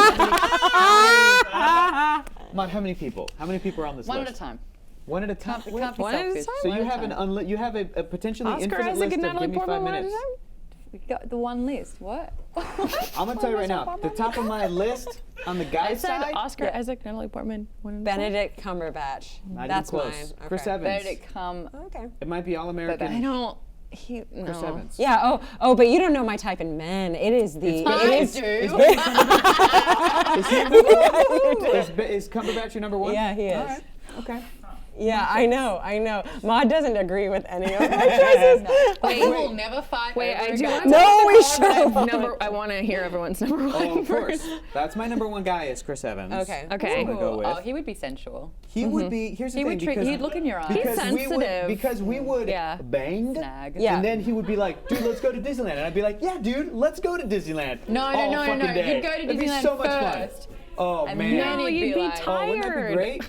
Mom, how many people? How many people are on this One list? at a time. One at a time. Can't be One at a selfish. time? So One you at a have time. you have a potentially Oscar infinite Isaac list and of Natalie Give Me 5 Portman one at a minutes. time? We got the one list. What? I'm gonna tell you right now, the top of my list on the I guy's said side, Oscar Isaac, Natalie Portman. One and Benedict Cumberbatch. not That's even mine. close. Okay. Chris Evans. Benedict come. Okay. It might be all American. I don't. He Chris no. Evans. Yeah. Oh, but you don't know my type in men. It is the. I It is. do. Is he number one? Is Cumberbatch your number one? Yeah, he is. All right. Okay. Yeah, I know. Maude doesn't agree with any of my choices. We will never fight. Wait, over I a do guy. want to No, we talk sure about number. I want to hear everyone's number one. Oh, of first. course. That's my number one guy is Chris Evans. Okay. Okay. I'm gonna go with. Oh, he would be sensual. He would be. Here's the He thing. would treat. because, He'd look in your eyes. because we would sensitive. because we would Yeah. bang. Snag. Yeah. And then he would be like, dude, let's go to Disneyland. And I'd be like, yeah, dude, let's go to Disneyland. No. All fucking day. You'd go to It'd be Disneyland so much first. fun. Oh, And man. then No, he'd you'd be be like, Oh, wouldn't that be tired. great?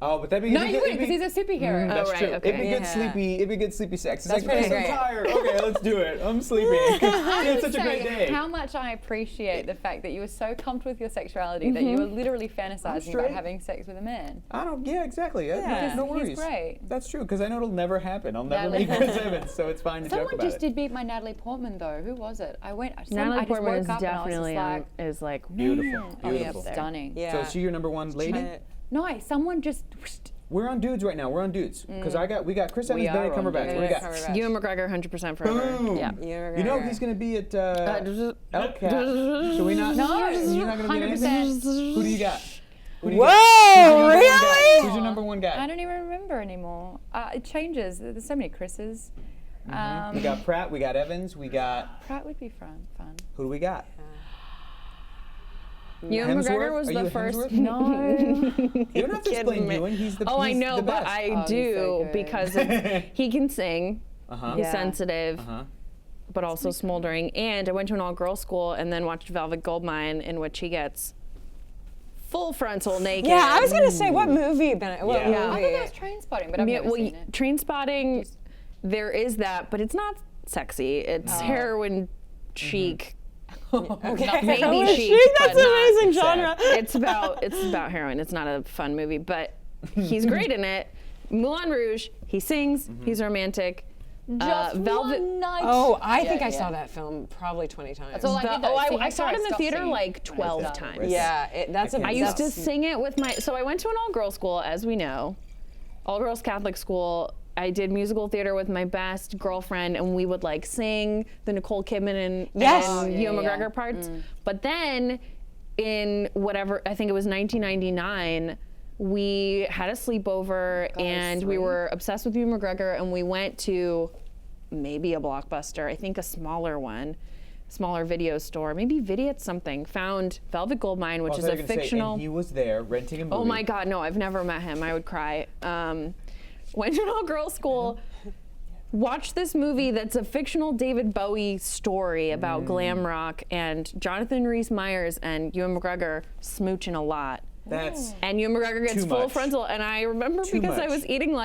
Oh, but that'd be. No, it'd be you good- wouldn't, it'd because be- he's a superhero. That's right, true. okay. It'd be good Yeah. sleepy. It'd be good sleepy sex. It's That's like, pretty I'm so great. tired. Okay, let's do it. I'm sleepy. It's such a great day. How much I appreciate the fact that you were so comfortable with your sexuality that you were literally fantasizing about straight. having sex with a man. I don't. Yeah, exactly. Yeah. No He's worries. great. That's true because I know it'll never happen. I'll never Natalie- meet Chris Evans, so it's fine to joke Someone about just it. did beat my Natalie Portman though. Who was it? I went. Natalie I just Portman woke is up and I was definitely just like, is like Beautiful. oh yeah, Beautiful. stunning. Yeah. So is she your number one lady? I- No, someone just. We're on dudes right now. We're on dudes because we got Chris Evans, We are Benedict on Cumberbatch. What do we got? Cumberbatch. Ewan McGregor, 100% forever. Boom. Yeah. You know he's gonna be at LCAT. Should we not? No, You're not gonna be at 100%. anything? Who do you got? Who do you Whoa, got? really? Who's your number one guy? I don't even remember anymore. It changes. There's so many Chris's. We got Pratt. We got Evans. We got. Pratt would be fun. Who do we got? Ewan Hemsworth? McGregor was Are you the a first. Hemsworth? No. You don't have to explain me. Ewan. He's the. Oh, I he's know, the but best. I Oh, he's do so good. because he can sing. Uh-huh. He's Yeah. sensitive, Uh-huh. but also smoldering. And I went to an all-girls school and then watched Velvet Goldmine, in which he gets full frontal naked. Yeah, I was gonna say what movie? What Yeah. I thought movie? that was Train Spotting, but I've Yeah, never well, seen it. Train Spotting, there is that, but it's not sexy. It's heroin chic. Okay. Maybe Heroin chic, chic, that's but not amazing sad. genre. it's about heroin. It's not a fun movie, but he's great in it. Moulin Rouge, he sings, he's romantic. Just Velvet. one night. Oh, I think Yeah, I yeah. saw that film probably 20 times. That's all I did. Though. See, I saw it in the stopped theater singing like when I was 12 done. times. Yeah, that's a. I I used to that's- sing it with my. So I went to an all-girls school, as we know, all-girls Catholic school. I did musical theater with my best girlfriend, and we would like sing the Nicole Kidman and, Yes. and Oh, Ewan yeah, yeah. McGregor parts. But then, in whatever I think it was 1999, we had a sleepover, and we were obsessed with Ewan McGregor, and we went to maybe a Blockbuster, I think a smaller one. Smaller video store, maybe Vidiot something, found Velvet Goldmine, which I is thought you a were gonna say, fictional. and he was there renting a movie. Oh my God, no, I've never met him. I would cry. Went to an all-girls school. watch this movie that's a fictional David Bowie story about glam rock and Jonathan Rhys-Meyers and Ewan McGregor smooching a lot. And Ewan McGregor gets Too full much. frontal, and I remember because I much. was eating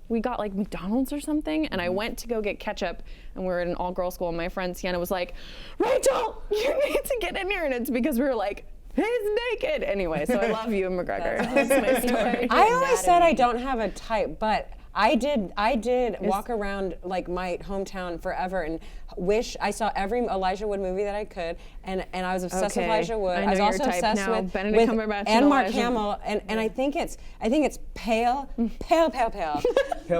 we got McDonald's or something, and I went to go get ketchup, and we were in an all-girl school, and my friend Sienna was like, Rachel, you need to get in here, and it's because we were like, he's naked. Anyway, so I love Ewan McGregor. That's my story. I always said I don't have a type, but I did walk around my hometown forever and wish I saw every Elijah Wood movie that I could, and I was obsessed with Elijah Wood. I was know also your type obsessed now. with Benedict Cumberbatch and Mark Elijah. Hamill, and I think it's pale, Pale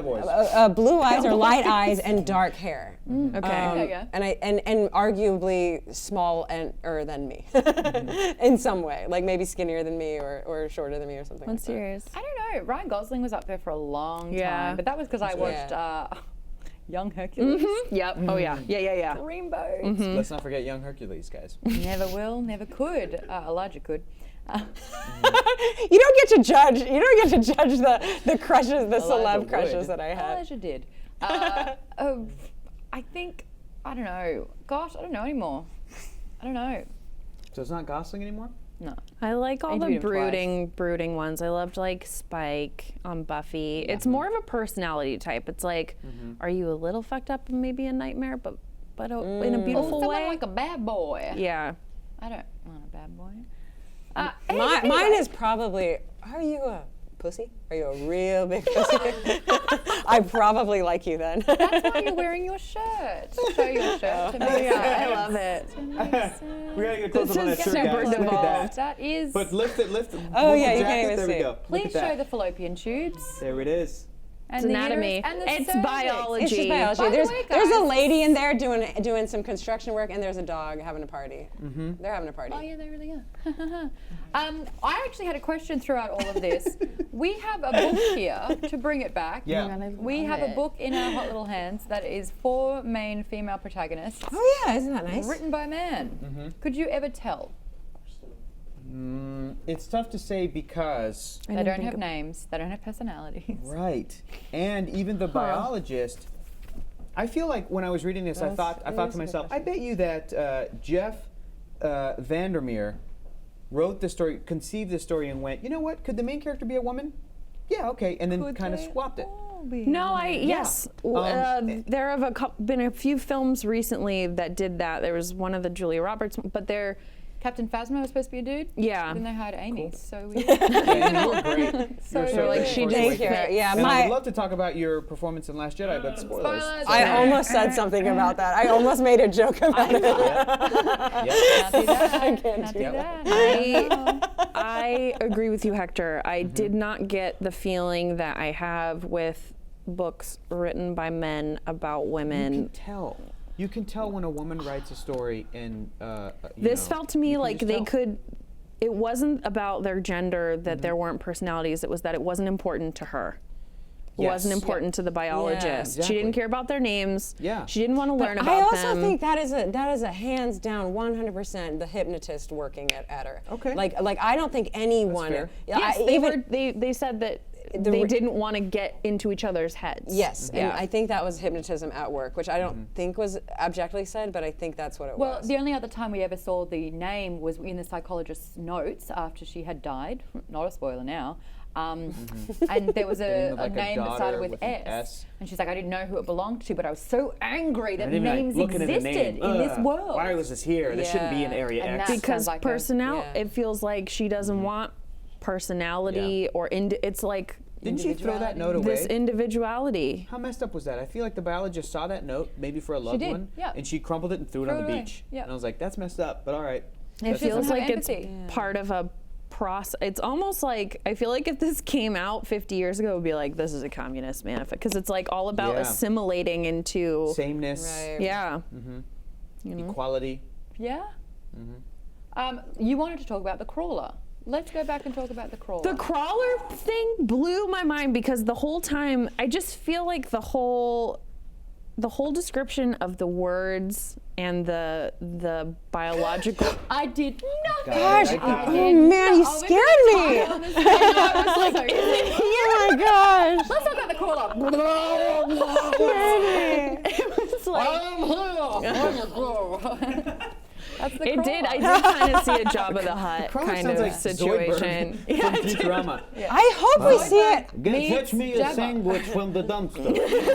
boys. blue eyes or light eyes and dark hair. Okay. And arguably smaller than me in some way, maybe skinnier than me or shorter than me or something. What's yours? I don't know. Ryan Gosling was up there for a long time, but that was because I watched Young Hercules. Yep. Oh yeah. Yeah. Rainbows. Let's not forget Young Hercules, guys. Never will, never could. Elijah could. You don't get to judge. You don't get to judge the crushes, the celeb would. crushes that I had. Elijah did. I think, I don't know. Gosh, I don't know anymore. I don't know. So it's not Gosling anymore? No. I like all the interviewed him brooding ones. I loved Spike on Buffy. It's more of a personality type. It's are you a little fucked up and maybe a nightmare, but in a beautiful Someone way? like a bad boy. Yeah. I don't want a bad boy. Mine is probably, are you a pussy? Are you a real big pussy? I probably like you then. That's why you're wearing your shirt. Show your shirt to me. I love it. We gotta get a close up on that is shirt, super guys. Look at devolved. that. That is. But lift it. Oh, move yeah, the you can't jacket. even There see we it. go. Look Please at that. show the fallopian tubes. There it is. And It's the anatomy. uterus and the It's cervix. biology. It's just biology. By the There's way, there's a guys- lady in there doing some construction work, and there's a dog having a party. They're having a party. Oh yeah, they really are. I actually had a question throughout all of this. We have a book here to bring it back. Yeah. We have a book in our hot little hands that is 4 main female protagonists, Oh yeah, isn't that nice? written by a man. Could you ever tell? It's tough to say because They don't have names. They don't have personalities. right, and even the biologist. I feel like when I was reading this, I thought to myself, I bet you that Jeff Vandermeer wrote the story, conceived the story, and went, you know what? Could the main character be a woman? Yeah, okay, and then kind of swapped it. No, yes. There have been a few films recently that did that. There was one of the Julia Roberts, but they're Captain Phasma was supposed to be a dude. Yeah. Then they hired Amy. So weird. And you were great. So You're you're like, great. she Of course, Thank you. Yeah, And I my would love to talk about your performance in Last Jedi, but spoilers. I almost said something about that. I almost made a joke about it. Not do that. Not do that. I agree with you, Hector. I did not get the feeling that I have with books written by men about women. You can tell when a woman writes a story and This felt to me like they could. It wasn't about their gender that there weren't personalities. It was that it wasn't important to her. It wasn't important to the biologist. She didn't care about their names. Yeah. She didn't want to learn about I them. also think that is a hands down 100% the hypnotist working at her. Okay. Like I don't think anyone. fair. Yes, they said that they didn't want to get into each other's heads. Yes, Yeah. and I think that was hypnotism at work, which I don't think was abjectly said, but I think that's what it Well, was. the only other time we ever saw the name was in the psychologist's notes after she had died. Not a spoiler now. And there was a Like a name that started daughter with with an S. S. And she's like, I didn't know who it belonged to, but I was so angry that I didn't even, names looking at the existed name. in this world. Why was this here? This shouldn't be in Yeah. Area And X. that- Because sounds like it feels like she doesn't want personality or it's like Didn't she throw that note away? this individuality. How messed up was that? I feel like the biologist saw that note, maybe for a loved did, one, yeah. and she crumpled it and threw it on Threw the it away, beach. yeah. And I was like, that's messed up, but all right. It That's feels have like it's empathy. part of a process. It's almost like, I feel like if this came out 50 years ago, it would be like, this is a communist manifesto. Because it's like all about Yeah. assimilating into. Sameness, Right. Yeah. equality. Yeah? You wanted to talk about the crawler. Let's go back and talk about the crawler. The crawler thing blew my mind because the whole time, I just feel like the whole description of the words and the biological. I did not. Gosh, I oh man, you scared me. I was like, Oh my gosh. let's talk about the crawler. That's the It did. I crawler. did kind of see a Jabba the Hutt Crawler kind sounds of like situation. Zoidberg from Futurama. I hope we see it. Fetch me a sandwich from the dumpster.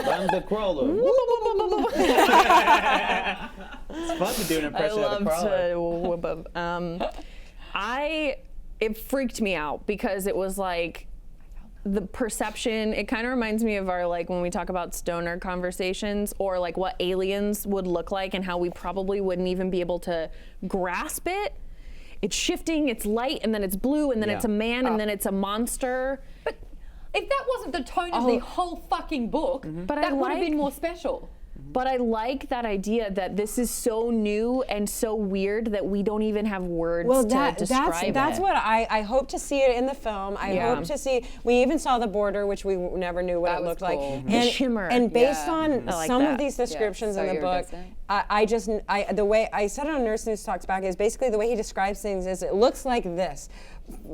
I'm the crawler. It's fun to do an I impression of the love crawler. to whip up. It freaked me out because it was like the perception. It kind of reminds me of our, like, when we talk about stoner conversations, or like what aliens would look like and how we probably wouldn't even be able to grasp it. It's shifting, it's light, and then it's blue, and then it's a man, and then it's a monster. But if that wasn't the tone of the whole fucking book, But that I would have like- been more special. But I like that idea that this is so new and so weird that we don't even have words to describe that's it. what I hope to see it in the film. I Yeah. hope to see. We even saw the border, which we never knew what That it was looked cool. like. The And shimmer. And based Yeah. on I like some that. of these descriptions so in the book, iridescent. the way I said it on Nurse News Talks Back is basically the way he describes things is it looks like this.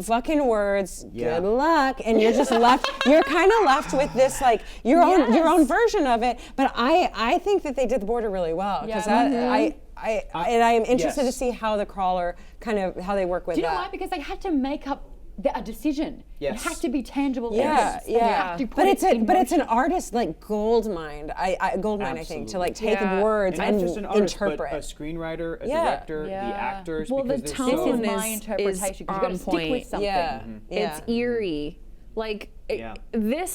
Fucking words. Yeah. Good luck, and you're just left. You're kind of left with this, like your own version of it. But I think that they did the border really well because Yeah. and I am interested Yes. to see how the crawler how they work with Do you know that. why? Because they had to make up a decision. Yes. It had to be tangible. Yeah, evidence. They yeah. have to put But it in it's an motion. artist like gold mine. I think to like take Yeah. words Not and just an artist, interpret. but a screenwriter, a Yeah. director, Yeah. the actors. Well, because the they're tone This so, is my is interpretation because you got to on stick with point. something. Yeah, It's eerie. Like Yeah. this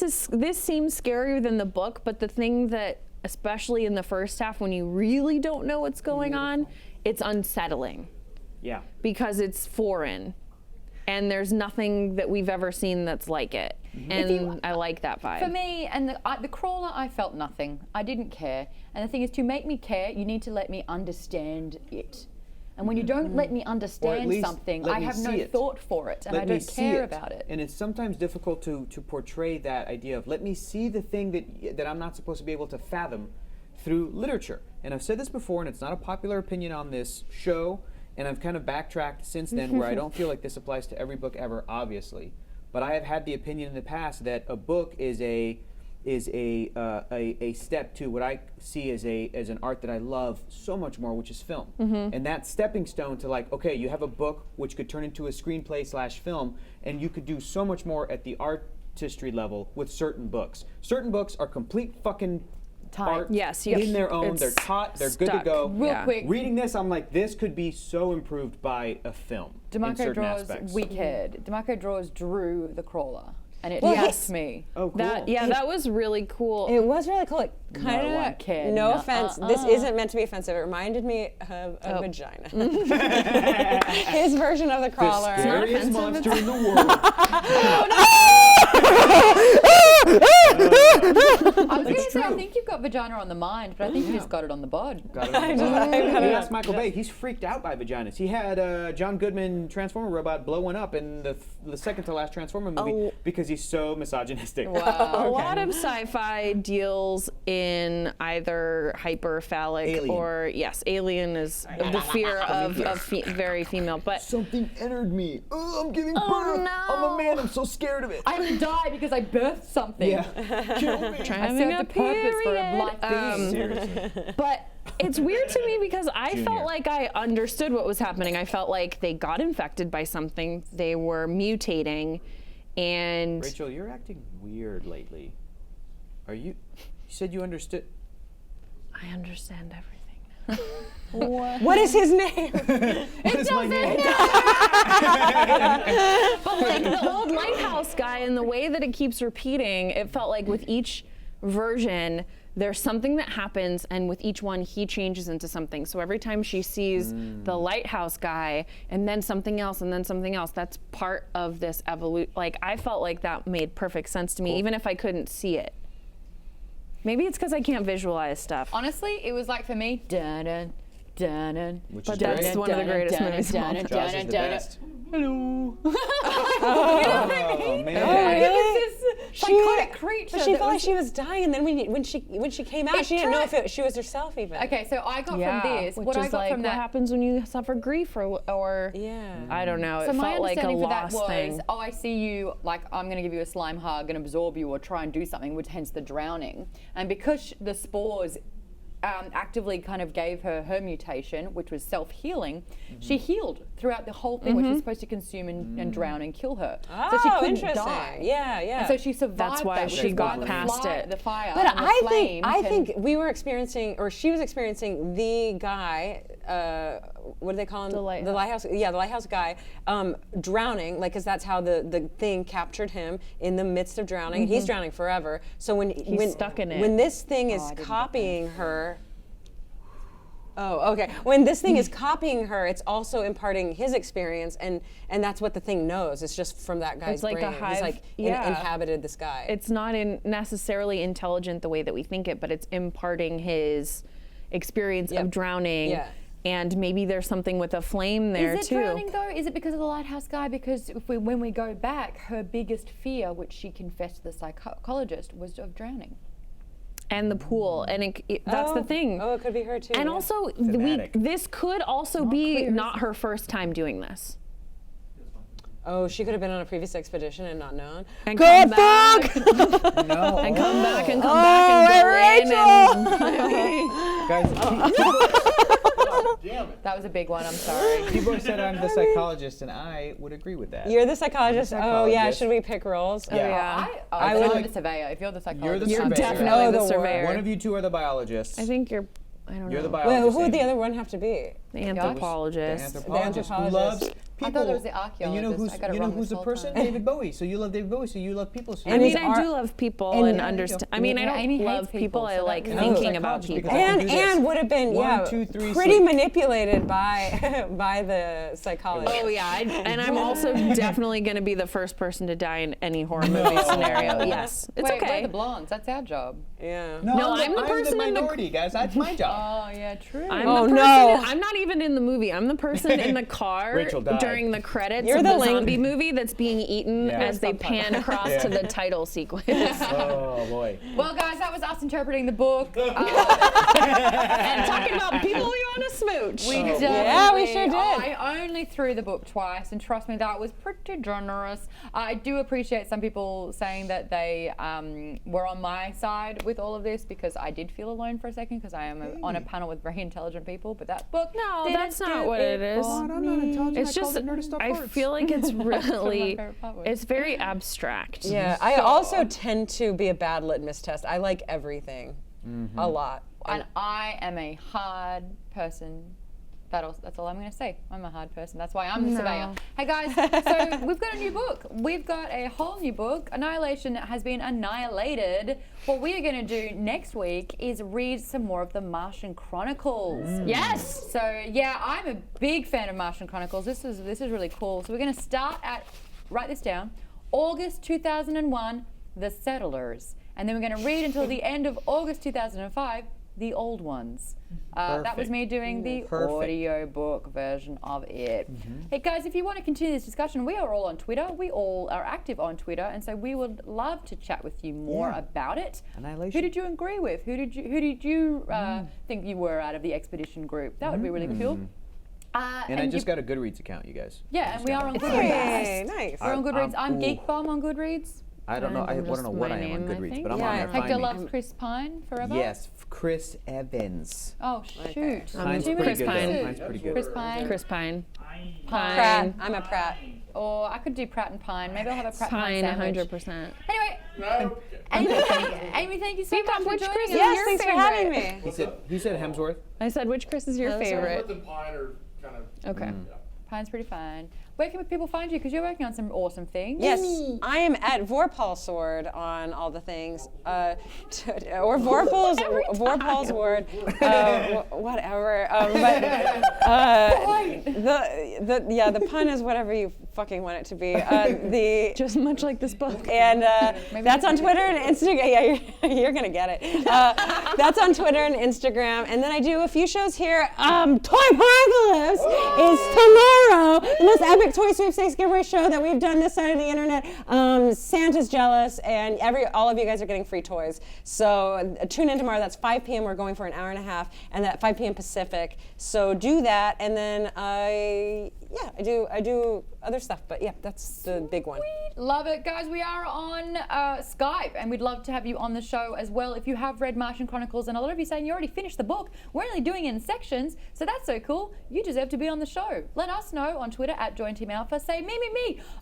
seems scarier than the book, but the thing that, especially in the first half, when you really don't know what's going on, it's unsettling yeah. because it's foreign, and there's nothing that we've ever seen that's like it. And I like that vibe. For me, and the crawler, I felt nothing. I didn't care. And the thing is, to make me care, you need to let me understand it. And when you don't let me understand least something, let I me have no see it. thought for it, and Let I me don't see care about it. And it's sometimes difficult to portray that idea of let me see the thing that I'm not supposed to be able to fathom through literature. And I've said this before, and it's not a popular opinion on this show, and I've kind of backtracked since then where I don't feel like this applies to every book ever, obviously. But I have had the opinion in the past that a book is a step to what I see as an art that I love so much more, which is film. And that stepping stone to like, okay, you have a book which could turn into a screenplay / film, and you could do so much more at the artistry level with certain books. Certain books are complete fucking art Yes, in their own. it's They're taught. They're good to stuck. go. Real Yeah. quick, Reading this, I'm like, this could be so improved by a film in DeMarco certain Draws, aspects. we cared. DeMarco Draws drew the crawler, and it Well, hit me. Oh, cool. That was really cool. It was really cool. It kind one of, cared. no Nuh-uh. offense, this isn't meant to be offensive. It reminded me of a vagina. His version of the crawler. The scariest monster in the world. I was going to say, I think you've got vagina on the mind, but I think you just got it on the bod. Got it on the board. You ask Michael Bay, he's freaked out by vaginas. He had John Goodman Transformer robot blow one up in the second to last Transformer movie because he's so misogynistic. A lot of sci-fi deals in either hyperphallic Alien. or Alien is the fear of very female, but Something entered me. Oh, I'm giving birth. no. I'm a man. I'm so scared of it. I will die because I birthed something. Yeah. Kill me. I having served a a purpose for a period. life being. Seriously. But it's weird to me because I Junior. felt like I understood what was happening. I felt like they got infected by something. They were mutating, and Rachel, you're acting weird lately. Are you? You said you understood. I understand everything. What is his name? What is my name? But like the old lighthouse guy and the way that it keeps repeating, it felt like with each version, there's something that happens, and with each one, he changes into something. So every time she sees the lighthouse guy, and then something else, and then something else, that's part of this evolution. Like, I felt like that made perfect sense to me, even if I couldn't see it. Maybe it's because I can't visualize stuff. Honestly, it was like for me, dun-dun, dun-dun. Which But is that's great. one of the greatest movies of all time. Jaws is the best. Hello. Oh man. It was this psychotic creature. But she that felt like was- she was dying, and then when she came out, It she didn't know tried- if she was herself even. Okay, so I got Yeah, from this, which what I is got like from what that. happens when you suffer grief or Yeah. I don't know. So It my felt like a understanding for that lost was, thing. oh, I see you, like I'm going to give you a slime hug and absorb you or try and do something, which hence the drowning. And because the spores actively kind of gave her mutation, which was self-healing, she healed throughout the whole thing, which was supposed to consume and drown and kill her. So she couldn't interesting. die. Yeah. And so she survived. That's why that, which she is got why past it. The fire. But and the flame I can- think we were experiencing, or she was experiencing, the guy. What do they call him? The lighthouse. The lighthouse. Yeah, the lighthouse guy drowning, like, because that's how the thing captured him in the midst of drowning. He's drowning forever. So when stuck in it. when this thing is copying her. Oh, okay. When this thing is copying her, it's also imparting his experience, and that's what the thing knows. It's just from that guy's It's like a brain. hive- He's like yeah. inhabited this guy. It's not necessarily intelligent the way that we think it, but it's imparting his experience Yep. of drowning. Yeah. And maybe there's something with a flame there Is it too. drowning though? Is it because of the lighthouse guy? Because when we go back, her biggest fear, which she confessed to the psychologist, was of drowning. And the pool, and that's the thing. Oh, it could be her too. And yeah. also, Thematic. this could also be clear, not her first time doing this. Oh, she could have been on a previous expedition and not known. And come back, No. and come back, and come back, and go in. Guys, That was a big one. I'm sorry. people said I'm the psychologist, and I would agree with that. You're the psychologist. Oh yeah, psychologist. should we pick roles? Yeah. I would- would the surveyor. If you're the psychologist, You're I'm the the surveyor. Definitely Oh, the the surveyor. One of you two are the biologists. I think you're. I don't You're the know. biologist. Well, who would the Amy. other one have to be? The The anthropologist. anthropologist who anthropologist. loves I people. thought it was the And you know archaeologist. I got it wrong who's this the whole person? time. David Bowie. So you love David Bowie. So you love people. So I you mean, is I art- do love people and- and Yeah, understand. you I mean, I Yeah, Amy don't hates love people, people. I so like that- thinking Oh, about psychology, people. because I can do this. And would have been 1, 2, 3, pretty sleep. manipulated by by the psychologist. Oh yeah, and I'm also definitely going to be the first person to die in any horror movie scenario. Yes, it's Wait, we're okay. the blondes. That's our job. Yeah. No, I'm the person in the- minority, guys. That's my job. Oh yeah, true. I'm Oh, the person no. I'm not even in the movie. I'm the person in the car Rachel died. during the credits You're of the the link- zombie movie that's being eaten Yeah. as they pan across to the title sequence. Oh boy. Well, guys, that was us interpreting the book. And talking about people we want to smooch. We Oh. Yeah, we definitely- sure did. I only threw the book twice, and trust me, that was pretty generous. I do appreciate some people saying that they were on my side with all of this, because I did feel alone for a second, because I am on a panel with very intelligent people. But that book, No, didn't that's not do what it is. for I'm not intelligent. It's I called just, it Nerdist I Words. feel like it's really, favorite part was. it's very abstract. Yeah, I also tend to be a bad litmus test. I like everything a lot. And I am a hard person. That's all I'm going to say. I'm a hard person. That's why I'm the surveyor. Hey guys, so we've got a new book. We've got a whole new book. Annihilation has been annihilated. What we are going to do next week is read some more of the Martian Chronicles. Yes. So yeah, I'm a big fan of Martian Chronicles. This is really cool. So we're going to start at, write this down, August 2001, The Settlers. And then we're going to read until the end of August 2005, The Old Ones. That was me doing the Perfect. audio book version of it. Hey guys, if you want to continue this discussion, we are all on Twitter. We all are active on Twitter, and so we would love to chat with you more Yeah. about it. Annihilation. Who did you agree with? Who did you think you were out of the expedition group? That would be really cool. And I just got a Goodreads account, you guys. yeah, and we are on Hey, Goodreads. nice. We're on Goodreads. I'm Ooh. Geekbomb on Goodreads. I don't know. I Just don't know what my I am on name, I Goodreads, think. but I'm Yeah, on there. Hector Find me. loves Chris Pine forever. Yes, Chris Evans. Oh shoot. Pine's Too many pretty good. Pine. Though. Pine's pretty good. Chris Pine. Chris Pine. Pratt. I'm a Pratt. Or I could do Pratt and Pine. Maybe I'll have a Pratt and Pine, Pine sandwich. 100%. Anyway, Amy, thank you so much for which joining Chris us. is Yes, your thanks for favorite? having me. He said Hemsworth. I said, which Chris is your favorite? and Pine are kind of. Okay. Pine's pretty fine. Where can people find you? Because you're working on some awesome things. Yes, I am at Vorpal Sword on all the things, or Vorpal's Word, whatever. But the pun is whatever you fucking want it to be. Just much like this book. And that's on Twitter and Instagram. Yeah, you're gonna get it. That's on Twitter and Instagram. And then I do a few shows here. Toy Apocalypse is tomorrow, the most epic epic toy sweepstakes giveaway show that we've done this side of the internet. Santa's jealous, and all of you guys are getting free toys. So tune in tomorrow. That's 5 p.m. We're going for an hour and a half, and at 5 p.m. Pacific. So do that, and then I do other stuff. But yeah, that's the big one. Love it, guys. We are on Skype, and we'd love to have you on the show as well. If you have read Martian Chronicles, and a lot of you saying you already finished the book, we're only doing it in sections, so that's so cool. You deserve to be on the show. Let us know on Twitter at @JoinTeamAlpha. Say me.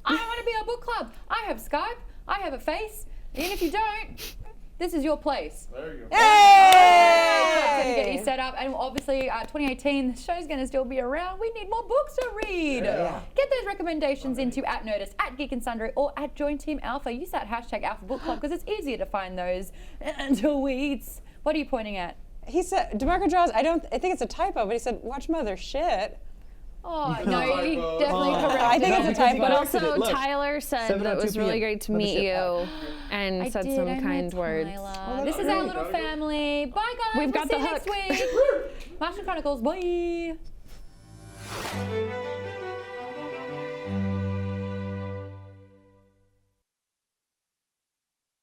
I want to be on book club. I have Skype. I have a face. Even if you don't, this is your place. There you go. It's going to get you set up, and obviously 2018, the show's going to still be around. We need more books to read. Yeah. Get those recommendations into @Nerdist, @Geek and Sundry, or @JoinTeamAlpha. Use that #AlphaBookClub because it's easier to find those tweets. What are you pointing at? He said, DeMarco draws, I think it's a typo, but he said, watch mother shit. Oh, no, he definitely No. corrected. I think it's a typo. But corrected also, it. Look, Tyler said 7 that on it was 2 really p.m. great to Mother meet shit. you and I said did, some I met kind words. Tyler. This is our little family. Bye, guys. We've got we'll the see you next week. Martian Chronicles. Bye.